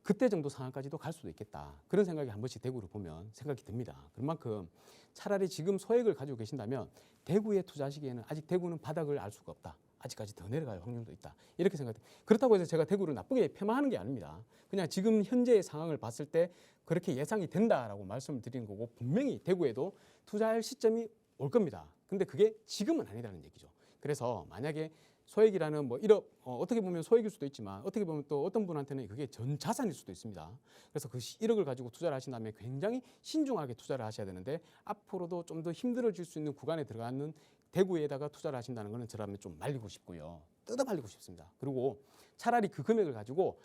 그때 정도 상황까지도 갈 수도 있겠다. 그런 생각이 한 번씩 대구를 보면 생각이 듭니다. 그런 만큼 차라리 지금 소액을 가지고 계신다면 대구에 투자하시기에는 아직 대구는 바닥을 알 수가 없다. 아직까지 더 내려갈 확률도 있다. 이렇게 생각합니다. 그렇다고 해서 제가 대구를 나쁘게 폄하하는 게 아닙니다. 그냥 지금 현재의 상황을 봤을 때 그렇게 예상이 된다라고 말씀을 드리는 거고 분명히 대구에도 투자할 시점이 올 겁니다. 근데 그게 지금은 아니라는 얘기죠. 그래서 만약에 소액이라는 뭐 1억 어떻게 보면 소액일 수도 있지만 어떻게 보면 또 어떤 분한테는 그게 전 자산일 수도 있습니다. 그래서 그 1억을 가지고 투자를 하신다면 굉장히 신중하게 투자를 하셔야 되는데 앞으로도 좀 더 힘들어질 수 있는 구간에 들어가는 대구에다가 투자를 하신다는 것은 저라면 좀 말리고 싶고요. 뜯어 말리고 싶습니다. 그리고 차라리 그 금액을 가지고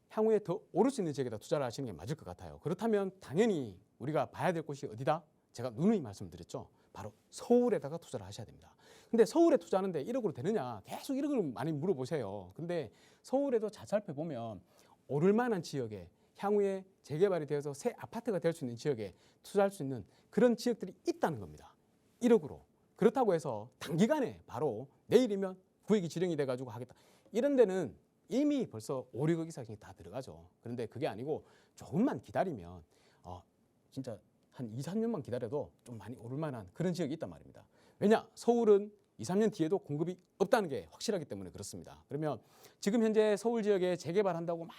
향후에 더 오를 수 있는 지역에다 투자를 하시는 게 맞을 것 같아요. 그렇다면 당연히 우리가 봐야 될 곳이 어디다? 제가 누누이 말씀드렸죠. 바로 서울에다가 투자를 하셔야 됩니다. 근데 서울에 투자하는데 1억으로 되느냐? 계속 1억을 많이 물어보세요. 근데 서울에도 잘 살펴보면 오를 만한 지역에 향후에 재개발이 되어서 새 아파트가 될 수 있는 지역에 투자할 수 있는 그런 지역들이 있다는 겁니다. 1억으로. 그렇다고 해서 단기간에 바로 내일이면 구역이 지정이 돼가지고 하겠다. 이런 데는 이미 벌써 5, 6억 이상이 다 들어가죠. 그런데 그게 아니고 조금만 기다리면 진짜 한 2, 3년만 기다려도 좀 많이 오를 만한 그런 지역이 있단 말입니다. 왜냐? 서울은 2, 3년 뒤에도 공급이 없다는 게 확실하기 때문에 그렇습니다. 그러면 지금 현재 서울 지역에 재개발한다고 막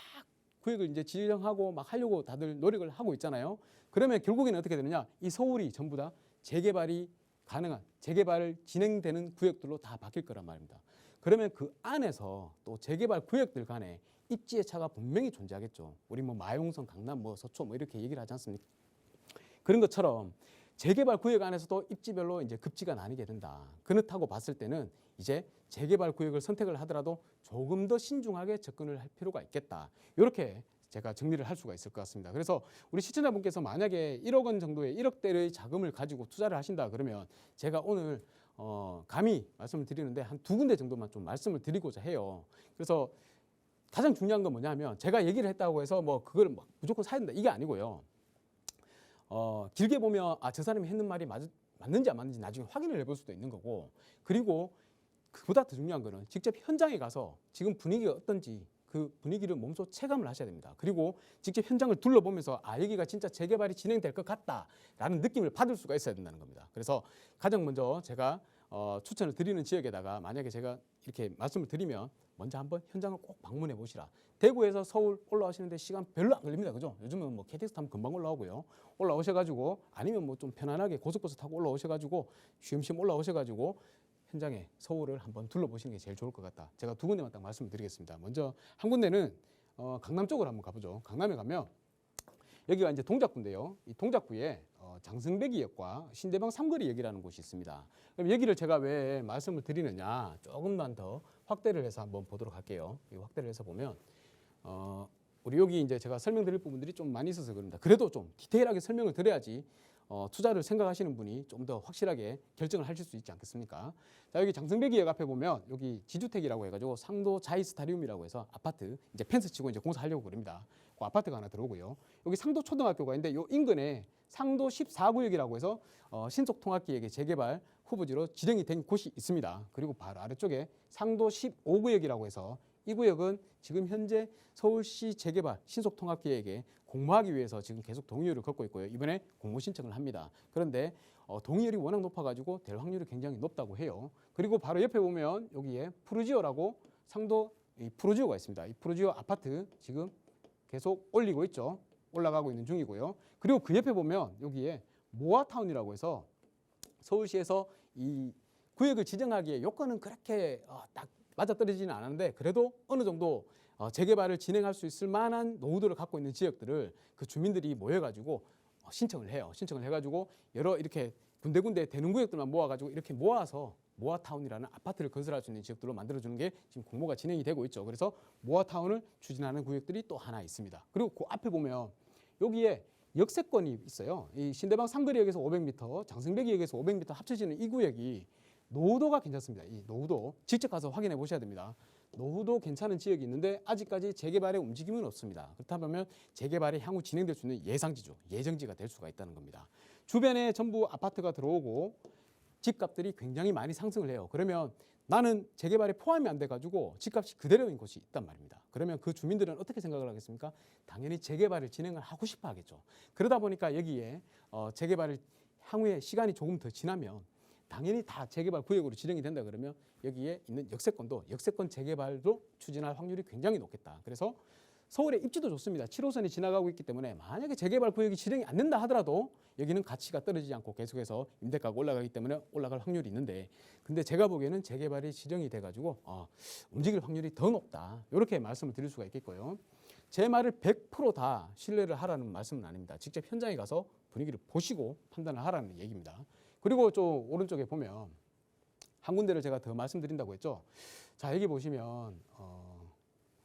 구역을 이제 지정하고 막 하려고 다들 노력을 하고 있잖아요. 그러면 결국에는 어떻게 되느냐? 이 서울이 전부 다 재개발이 가능한 재개발 진행되는 구역들로 다 바뀔 거란 말입니다. 그러면 그 안에서 또 재개발 구역들 간에 입지의 차가 분명히 존재하겠죠. 우리 뭐 마용성, 강남, 뭐 서초 뭐 이렇게 얘기를 하지 않습니까? 그런 것처럼 재개발 구역 안에서도 입지별로 이제 급지가 나뉘게 된다. 그렇다고 봤을 때는 이제 재개발 구역을 선택을 하더라도 조금 더 신중하게 접근을 할 필요가 있겠다. 이렇게 제가 정리를 할 수가 있을 것 같습니다. 그래서 우리 시청자분께서 만약에 1억 원 정도의 1억대의 자금을 가지고 투자를 하신다 그러면 제가 오늘 감히 말씀을 드리는데 한 2군데 정도만 좀 말씀을 드리고자 해요. 그래서 가장 중요한 건 뭐냐면 제가 얘기를 했다고 해서 뭐 그걸 막 무조건 사야 된다 이게 아니고요. 길게 보면 저 사람이 했는 말이 맞는지 안 맞는지 나중에 확인을 해볼 수도 있는 거고 그리고 그보다 더 중요한 거는 직접 현장에 가서 지금 분위기가 어떤지 그 분위기를 몸소 체감을 하셔야 됩니다. 그리고 직접 현장을 둘러보면서 여기가 진짜 재개발이 진행될 것 같다라는 느낌을 받을 수가 있어야 된다는 겁니다. 그래서 가장 먼저 제가 추천을 드리는 지역에다가 만약에 제가 이렇게 말씀을 드리면 먼저 한번 현장을 꼭 방문해 보시라. 대구에서 서울 올라오시는데 시간 별로 안 걸립니다. 그죠? 요즘은 뭐 KTX 타면 금방 올라오고요. 올라오셔가지고 아니면 뭐 좀 편안하게 고속버스 타고 올라오셔가지고 쉬엄쉬엄 올라오셔가지고 현장에 서울을 한번 둘러보시는 게 제일 좋을 것 같다. 제가 2군데만 딱 말씀을 드리겠습니다. 먼저 한 군데는 강남 쪽으로 한번 가보죠. 강남에 가면 여기가 이제 동작구인데요. 이 동작구에 장승배기역과 신대방 삼거리역이라는 곳이 있습니다. 그럼 여기를 제가 왜 말씀을 드리느냐 조금만 더 확대를 해서 한번 보도록 할게요. 이 확대를 해서 보면 우리 여기 이제 제가 설명드릴 부분들이 좀 많이 있어서 그럽니다. 그래도 좀 디테일하게 설명을 드려야지 투자를 생각하시는 분이 좀 더 확실하게 결정을 하실 수 있지 않겠습니까? 자, 여기 장승배기역 앞에 보면 여기 지주택이라고 해가지고 상도 자이스타리움이라고 해서 아파트 이제 펜스 치고 이제 공사하려고 그럽니다. 그 아파트가 하나 들어오고요. 여기 상도 초등학교가 있는데 요 인근에 상도 14구역이라고 해서 신속통합기획의 재개발 후보지로 지정이 된 곳이 있습니다. 그리고 바로 아래쪽에 상도 15구역이라고 해서 이 구역은 지금 현재 서울시 재개발 신속통합계획에 공모하기 위해서 지금 계속 동의율을 걷고 있고요. 이번에 공모 신청을 합니다. 그런데 동의율이 워낙 높아가지고 될 확률이 굉장히 높다고 해요. 그리고 바로 옆에 보면 여기에 푸르지오라고 상도 푸르지오가 있습니다. 이 푸르지오 아파트 지금 계속 올리고 있죠. 올라가고 있는 중이고요. 그리고 그 옆에 보면 여기에 모아타운이라고 해서 서울시에서 이 구역을 지정하기에 요건은 그렇게 딱 맞아떨어지지는 않았는데 그래도 어느 정도 재개발을 진행할 수 있을 만한 노후도를 갖고 있는 지역들을 그 주민들이 모여가지고 신청을 해요. 신청을 해가지고 여러 이렇게 군데군데 되는 구역들만 모아가지고 이렇게 모아서 모아타운이라는 아파트를 건설할 수 있는 지역들로 만들어주는 게 지금 공모가 진행이 되고 있죠. 그래서 모아타운을 추진하는 구역들이 또 하나 있습니다. 그리고 그 앞에 보면 여기에 역세권이 있어요. 이 신대방 상거리역에서 500m, 장승배기역에서 500m 합쳐지는 이 구역이 노후도가 괜찮습니다. 이 노후도 직접 가서 확인해 보셔야 됩니다. 노후도 괜찮은 지역이 있는데 아직까지 재개발의 움직임은 없습니다. 그렇다 보면 재개발이 향후 진행될 수 있는 예상지죠. 예정지가 될 수가 있다는 겁니다. 주변에 전부 아파트가 들어오고 집값들이 굉장히 많이 상승을 해요. 그러면 나는 재개발에 포함이 안 돼가지고 집값이 그대로인 곳이 있단 말입니다. 그러면 그 주민들은 어떻게 생각을 하겠습니까? 당연히 재개발을 진행을 하고 싶어 하겠죠. 그러다 보니까 여기에 재개발을 향후에 시간이 조금 더 지나면 당연히 다 재개발 구역으로 지정이 된다 그러면 여기에 있는 역세권도 역세권 재개발도 추진할 확률이 굉장히 높겠다. 그래서 서울의 입지도 좋습니다. 7호선이 지나가고 있기 때문에 만약에 재개발 구역이 진행이 안 된다 하더라도 여기는 가치가 떨어지지 않고 계속해서 임대가가 올라가기 때문에 올라갈 확률이 있는데 근데 제가 보기에는 재개발이 지정이 돼가지고 움직일 확률이 더 높다. 이렇게 말씀을 드릴 수가 있겠고요. 제 말을 100%다 신뢰를 하라는 말씀은 아닙니다. 직접 현장에 가서 분위기를 보시고 판단을 하라는 얘기입니다. 그리고 저 오른쪽에 보면 한 군데를 제가 더 말씀드린다고 했죠. 자, 여기 보시면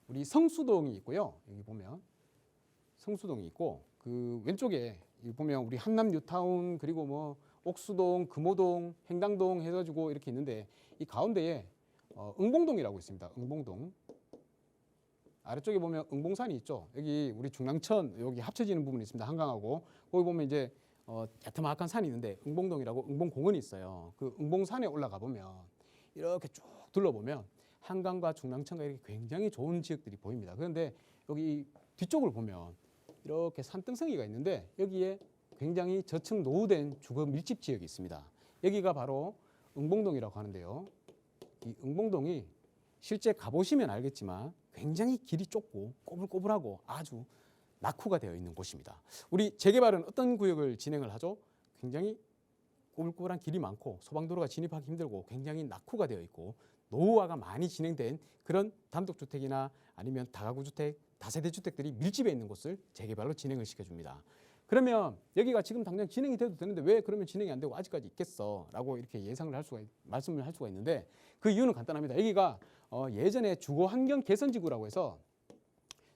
우리 성수동이 있고요. 여기 보면 성수동이 있고 그 왼쪽에 여기 보면 우리 한남 뉴타운 그리고 뭐 옥수동, 금호동, 행당동 해가지고 이렇게 있는데 이 가운데에 응봉동이라고 있습니다. 응봉동. 아래쪽에 보면 응봉산이 있죠. 여기 우리 중랑천 여기 합쳐지는 부분이 있습니다. 한강하고 거기 보면 이제 야트막한 산이 있는데 응봉동이라고 응봉공원이 있어요. 그 응봉산에 올라가 보면 이렇게 쭉 둘러보면 한강과 중랑천과 이렇게 굉장히 좋은 지역들이 보입니다. 그런데 여기 뒤쪽을 보면 이렇게 산등성이가 있는데 여기에 굉장히 저층 노후된 주거 밀집 지역이 있습니다. 여기가 바로 응봉동이라고 하는데요. 이 응봉동이 실제 가보시면 알겠지만 굉장히 길이 좁고 꼬불꼬불하고 아주 낙후가 되어 있는 곳입니다. 우리 재개발은 어떤 구역을 진행을 하죠? 굉장히 꼬불꼬불한 길이 많고 소방도로가 진입하기 힘들고 굉장히 낙후가 되어 있고 노후화가 많이 진행된 그런 단독주택이나 아니면 다가구주택, 다세대주택들이 밀집해 있는 곳을 재개발로 진행을 시켜줍니다. 그러면 여기가 지금 당장 진행이 돼도 되는데 왜 그러면 진행이 안 되고 아직까지 있겠어? 라고 이렇게 말씀을 할 수가 있는데 그 이유는 간단합니다. 여기가 예전에 주거환경 개선지구라고 해서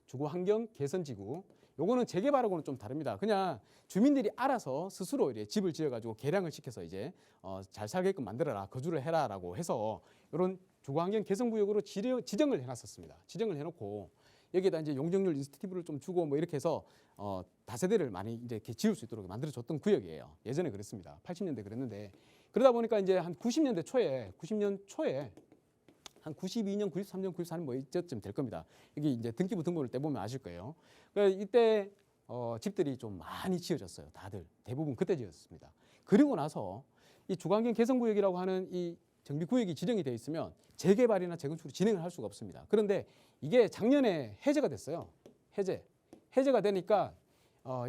주거환경 개선지구 요거는 재개발하고는 좀 다릅니다. 그냥 주민들이 알아서 스스로 이제 집을 지어가지고 개량을 시켜서 이제 잘 살게끔 만들어라, 거주를 해라라고 해서 이런 주거환경 개선구역으로 지정을 해놨었습니다. 지정을 해놓고 여기에다 이제 용적률 인센티브를 좀 주고 뭐 이렇게 해서 다세대를 많이 이제 이렇게 지을 수 있도록 만들어줬던 구역이에요. 예전에 그랬습니다. 80년대 그랬는데 그러다 보니까 이제 한 90년 초에 한 92년, 93년, 94년 뭐 이때쯤 될 겁니다. 여기 이제 등기부 등본을 떼보면 아실 거예요. 그러니까 이때 집들이 좀 많이 지어졌어요. 다들 대부분 그때 지었습니다. 그리고 나서 이 주거환경 개선구역이라고 하는 이 정비구역이 지정이 되어 있으면 재개발이나 재건축을 진행을 할 수가 없습니다. 그런데 이게 작년에 해제가 됐어요. 해제가 되니까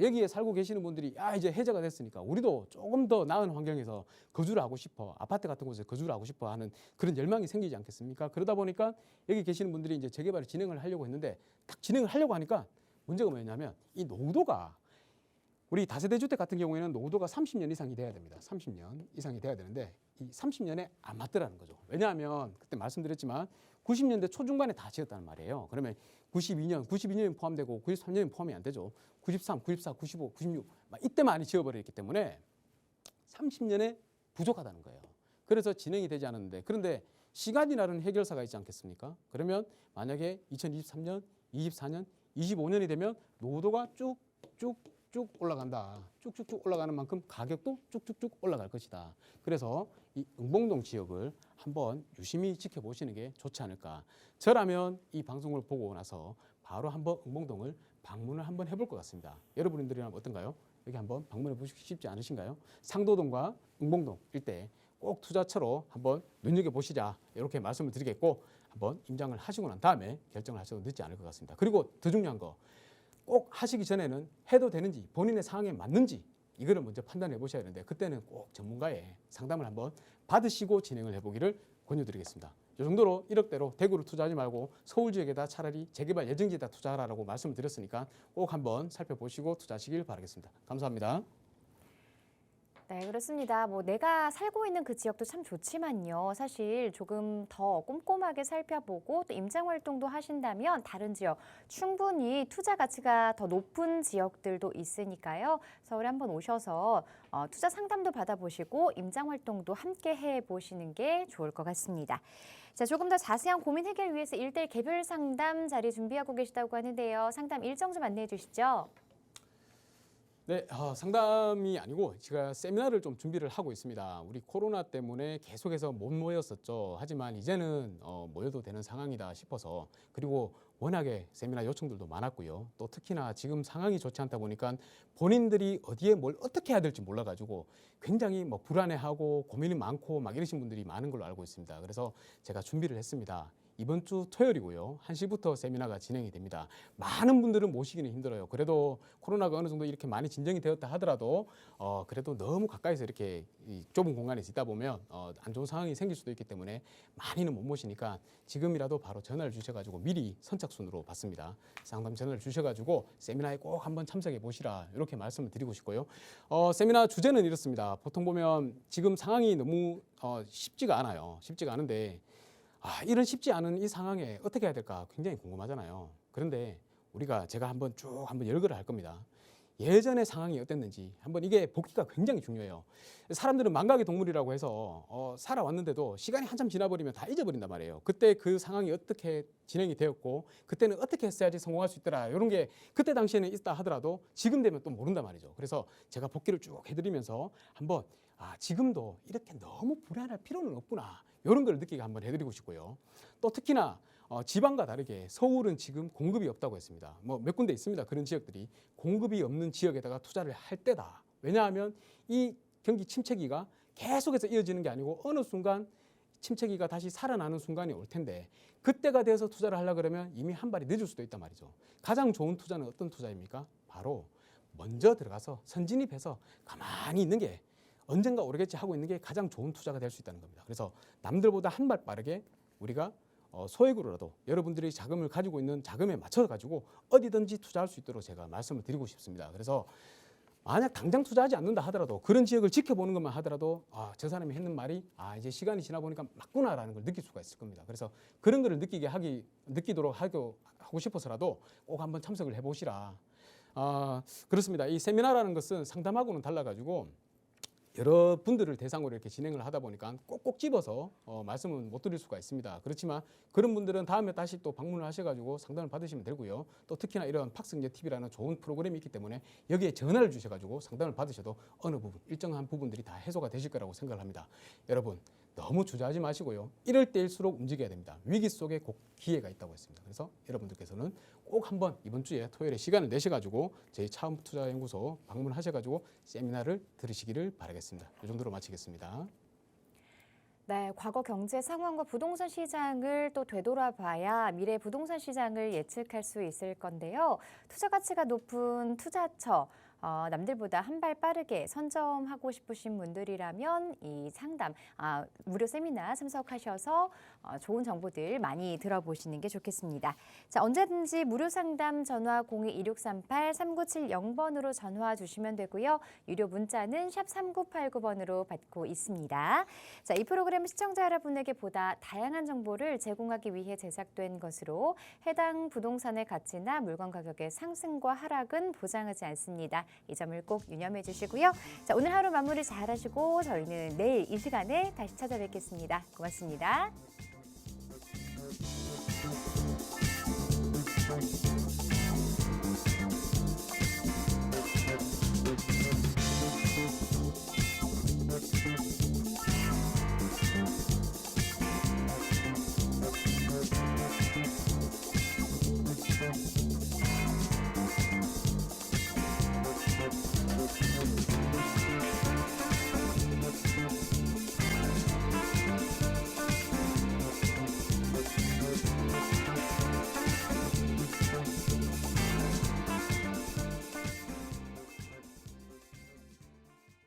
여기에 살고 계시는 분들이 이제 해제가 됐으니까 우리도 조금 더 나은 환경에서 거주를 하고 싶어, 아파트 같은 곳에 거주를 하고 싶어 하는 그런 열망이 생기지 않겠습니까? 그러다 보니까 여기 계시는 분들이 이제 재개발을 진행을 하려고 했는데 딱 진행을 하려고 하니까 문제가 뭐냐면 이 노후도가 우리 다세대 주택 같은 경우에는 노후도가 30년 이상이 돼야 됩니다. 30년 이상이 돼야 되는데 이 30년에 안 맞더라는 거죠. 왜냐하면 그때 말씀드렸지만 90년대 초중반에 다 지었다는 말이에요. 그러면 92년이 포함되고 93년이 포함이 안 되죠. 93, 94, 95, 96 이때 많이 지어버렸기 때문에 30년에 부족하다는 거예요. 그래서 진행이 되지 않았는데 그런데 시간이라는 해결사가 있지 않겠습니까? 그러면 만약에 2023년, 24년, 25년이 되면 노후도가 쭉쭉 쭉쭉쭉 올라간다. 쭉쭉쭉 올라가는 만큼 가격도 쭉쭉쭉 올라갈 것이다. 그래서 이 응봉동 지역을 한번 유심히 지켜보시는 게 좋지 않을까. 저라면 이 방송을 보고 나서 바로 한번 응봉동을 방문을 한번 해볼 것 같습니다. 여러분들이라면 어떤가요? 여기 한번 방문해 보시기 쉽지 않으신가요? 상도동과 응봉동 일대 꼭 투자처로 한번 눈여겨보시자 이렇게 말씀을 드리겠고 한번 임장을 하시고 난 다음에 결정을 하셔도 늦지 않을 것 같습니다. 그리고 더 중요한 거 꼭 하시기 전에는 해도 되는지 본인의 상황에 맞는지 이거를 먼저 판단해 보셔야 하는데 그때는 꼭 전문가의 상담을 한번 받으시고 진행을 해보기를 권유드리겠습니다. 이 정도로 1억대로 대구로 투자하지 말고 서울 지역에다 차라리 재개발 예정지에다 투자하라고 말씀을 드렸으니까 꼭 한번 살펴보시고 투자하시길 바라겠습니다. 감사합니다. 네, 그렇습니다. 뭐 내가 살고 있는 그 지역도 참 좋지만요. 사실 조금 더 꼼꼼하게 살펴보고 또 임장 활동도 하신다면 다른 지역 충분히 투자 가치가 더 높은 지역들도 있으니까요. 서울에 한번 오셔서 투자 상담도 받아보시고 임장 활동도 함께 해보시는 게 좋을 것 같습니다. 자, 조금 더 자세한 고민 해결 위해서 1대1 개별 상담 자리 준비하고 계시다고 하는데요. 상담 일정 좀 안내해 주시죠. 네, 상담이 아니고 제가 세미나를 좀 준비를 하고 있습니다. 우리 코로나 때문에 계속해서 못 모였었죠. 하지만 이제는 모여도 되는 상황이다 싶어서 그리고 워낙에 세미나 요청들도 많았고요. 또 특히나 지금 상황이 좋지 않다 보니까 본인들이 어디에 뭘 어떻게 해야 될지 몰라가지고 굉장히 뭐 불안해하고 고민이 많고 막 이러신 분들이 많은 걸로 알고 있습니다. 그래서 제가 준비를 했습니다. 이번 주 토요일이고요. 1시부터 세미나가 진행이 됩니다. 많은 분들은 모시기는 힘들어요. 그래도 코로나가 어느 정도 이렇게 많이 진정이 되었다 하더라도 그래도 너무 가까이서 이렇게 이 좁은 공간에서 있다 보면 안 좋은 상황이 생길 수도 있기 때문에 많이는 못 모시니까 지금이라도 바로 전화를 주셔가지고 미리 선착순으로 받습니다. 상담 전화를 주셔가지고 세미나에 꼭 한번 참석해 보시라 이렇게 말씀을 드리고 싶고요. 세미나 주제는 이렇습니다. 보통 보면 지금 상황이 너무 쉽지가 않아요. 쉽지가 않은데 이런 쉽지 않은 이 상황에 어떻게 해야 될까 굉장히 궁금하잖아요. 그런데 제가 한번 쭉 열거를 할 겁니다. 예전의 상황이 어땠는지 한번 이게 복기가 굉장히 중요해요. 사람들은 망각의 동물이라고 해서 살아왔는데도 시간이 한참 지나버리면 다 잊어버린단 말이에요. 그때 그 상황이 어떻게 진행이 되었고 그때는 어떻게 했어야지 성공할 수 있더라 이런 게 그때 당시에는 있다 하더라도 지금 되면 또 모른단 말이죠. 그래서 제가 복기를 쭉 해드리면서 한번 지금도 이렇게 너무 불안할 필요는 없구나 이런 걸 느끼게 한번 해드리고 싶고요. 또 특히나 지방과 다르게 서울은 지금 공급이 없다고 했습니다. 뭐 몇 군데 있습니다. 그런 지역들이 공급이 없는 지역에다가 투자를 할 때다. 왜냐하면 이 경기 침체기가 계속해서 이어지는 게 아니고 어느 순간 침체기가 다시 살아나는 순간이 올 텐데 그때가 돼서 투자를 하려고 그러면 이미 한 발이 늦을 수도 있단 말이죠. 가장 좋은 투자는 어떤 투자입니까? 바로 먼저 들어가서 선진입해서 가만히 있는 게 언젠가 오르겠지 하고 있는 게 가장 좋은 투자가 될 수 있다는 겁니다. 그래서 남들보다 한 발 빠르게 우리가 소액으로라도 여러분들이 자금을 가지고 있는 자금에 맞춰 가지고 어디든지 투자할 수 있도록 제가 말씀을 드리고 싶습니다. 그래서 만약 당장 투자하지 않는다 하더라도 그런 지역을 지켜보는 것만 하더라도 저 사람이 했는 말이 이제 시간이 지나 보니까 맞구나라는 걸 느낄 수가 있을 겁니다. 그래서 그런 거를 느끼도록 하고 싶어서라도 꼭 한번 참석을 해보시라. 그렇습니다. 이 세미나라는 것은 상담하고는 달라가지고 여러 분들을 대상으로 이렇게 진행을 하다 보니까 꼭꼭 집어서 말씀은 못 드릴 수가 있습니다. 그렇지만 그런 분들은 다음에 다시 또 방문을 하셔가지고 상담을 받으시면 되고요. 또 특히나 이런 팍스경제 TV라는 좋은 프로그램이 있기 때문에 여기에 전화를 주셔가지고 상담을 받으셔도 어느 부분, 일정한 부분들이 다 해소가 되실 거라고 생각을 합니다. 여러분 너무 주저하지 마시고요. 이럴 때일수록 움직여야 됩니다. 위기 속에 꼭 기회가 있다고 했습니다. 그래서 여러분들께서는 꼭 한번 이번 주에 토요일에 시간을 내셔가지고 저희 차움투자연구소 방문하셔가지고 세미나를 들으시기를 바라겠습니다. 이 정도로 마치겠습니다. 네, 과거 경제 상황과 부동산 시장을 또 되돌아봐야 미래 부동산 시장을 예측할 수 있을 건데요. 투자 가치가 높은 투자처, 남들보다 한 발 빠르게 선점하고 싶으신 분들이라면 이 상담, 무료 세미나 참석하셔서 좋은 정보들 많이 들어보시는 게 좋겠습니다. 자, 언제든지 무료 상담 전화 02-2638-3970번으로 전화 주시면 되고요. 유료 문자는 샵 3989번으로 받고 있습니다. 자, 이 프로그램 시청자 여러분에게 보다 다양한 정보를 제공하기 위해 제작된 것으로 해당 부동산의 가치나 물건 가격의 상승과 하락은 보장하지 않습니다. 이 점을 꼭 유념해 주시고요. 자, 오늘 하루 마무리 잘 하시고 저희는 내일 이 시간에 다시 찾아뵙겠습니다. 고맙습니다.